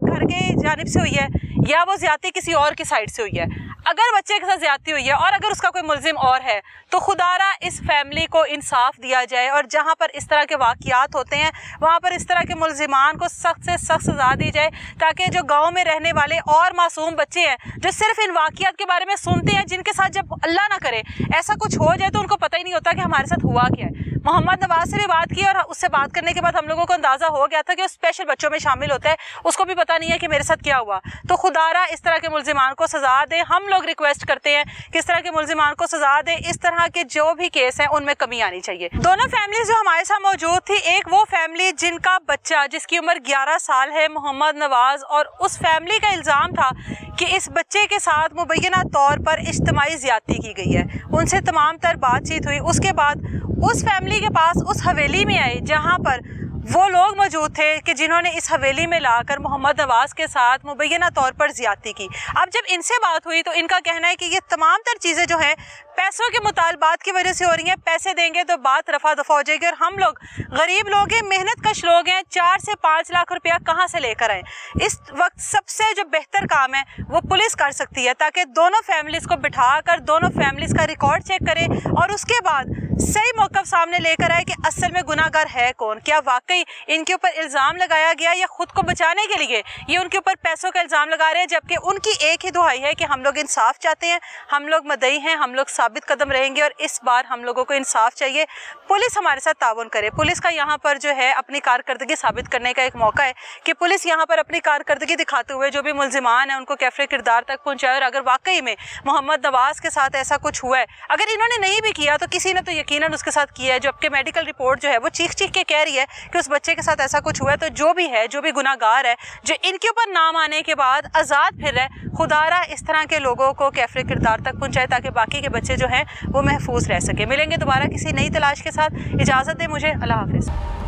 घर के जानिब से हुई है या वो ज्यादती किसी और की साइड से हुई है। अगर बच्चे के साथ ज्यादती हुई है और अगर उसका कोई मुलजिम और है तो खुदारा इस फैमिली को इंसाफ दिया जाए और जहाँ पर इस तरह के वाक़यात होते हैं वहाँ पर इस तरह के मुलजिमान को सख्त से सख्त सज़ा दी जाए, ताकि जो गाँव में रहने वाले और मासूम बच्चे हैं जो सिर्फ इन वाक़यात के बारे में सुनते हैं, जिनके साथ जब अल्लाह ना करे ऐसा कुछ हो जाए तो उनको पता ही नहीं होता कि हमारे साथ हुआ क्या है। मोहम्मद नवाज से भी बात की और उससे बात करने के बाद हम लोगों को अंदाजा हो गया था कि वो स्पेशल बच्चों में शामिल होता है, उसको भी पता नहीं है कि मेरे साथ क्या हुआ। तो खुदारा इस तरह के मुल्जिमान को सजा दे, हम लोग रिक्वेस्ट करते हैं कि इस तरह के मुल्जिमान को सजा दे। इस तरह के जो भी केस हैं उनमें कमी आनी चाहिए। दोनों फैमिलीज जो हमारे साथ मौजूद थी, एक वो फैमिली जिनका बच्चा जिसकी उम्र 11 साल है, मोहम्मद नवाज, और उस फैमिली का इल्ज़ाम था कि इस बच्चे के साथ मुबैना तौर पर इज्तिमाई ज़्यादती की गई है। उनसे तमाम तर बातचीत हुई। उसके बाद उस फैमिली के पास उस हवेली में आए जहाँ पर वो लोग मौजूद थे कि जिन्होंने इस हवेली में लाकर मोहम्मद नवाज के साथ मुबैना तौर पर ज़्यादती की। अब जब इनसे बात हुई तो इनका कहना है कि ये तमाम तर चीज़ें जो हैं पैसों के मुतालबात की वजह से हो रही हैं। पैसे देंगे तो बात रफा दफा हो जाएगी और हम लोग गरीब लोग हैं, मेहनत कश लोग हैं, 4 से 5 लाख रुपया कहाँ से लेकर आए। इस वक्त सबसे जो बेहतर काम है वो पुलिस कर सकती है, ताकि दोनों फैमिलीज़ को बिठा कर दोनों फैमिलीज़ का रिकॉर्ड चेक करे और उसके बाद सही मौक़िफ़ सामने लेकर आए कि असल में गुनाहगार है कौन। क्या वाकई इनके ऊपर इल्ज़ाम लगाया गया या खुद को बचाने के लिए ये उनके ऊपर पैसों का इल्ज़ाम लगा रहे हैं, जबकि उनकी एक ही दुहाई है कि हम लोग इंसाफ चाहते हैं, हम लोग मदई हैं, हम लोग साबित कदम रहेंगे और इस बार हम लोगों को इंसाफ चाहिए। पुलिस हमारे साथ ताउन करे। पुलिस का यहाँ पर जो है अपनी कारकर्दगी साबित करने का एक मौका है कि पुलिस यहाँ पर अपनी कारकर्दगी दिखाते हुए जो भी मुल्जिमान हैं उनको कैफरे किरदार तक पहुँचाए। और अगर वाकई में मोहम्मद नवाज के साथ ऐसा कुछ हुआ है, अगर इन्होंने नहीं भी किया तो किसी ने तो यकीनन उसके साथ किया है, जबकि मेडिकल रिपोर्ट जो है वो चीख चीख के कह रही है कि उस बच्चे के साथ ऐसा कुछ हुआ है। तो जो भी है, जो भी गुनाहगार है, जो इनके ऊपर नाम आने के बाद आज़ाद फिर रहा है, खुदारा इस तरह के लोगों को कैफरे किरदार तक पहुँचाए ताकि बाकी के बच्चे जो हैं वो महफूज रह सके। मिलेंगे दोबारा किसी नई तलाश के साथ। इजाज़त दें मुझे। अल्लाह हाफिज़।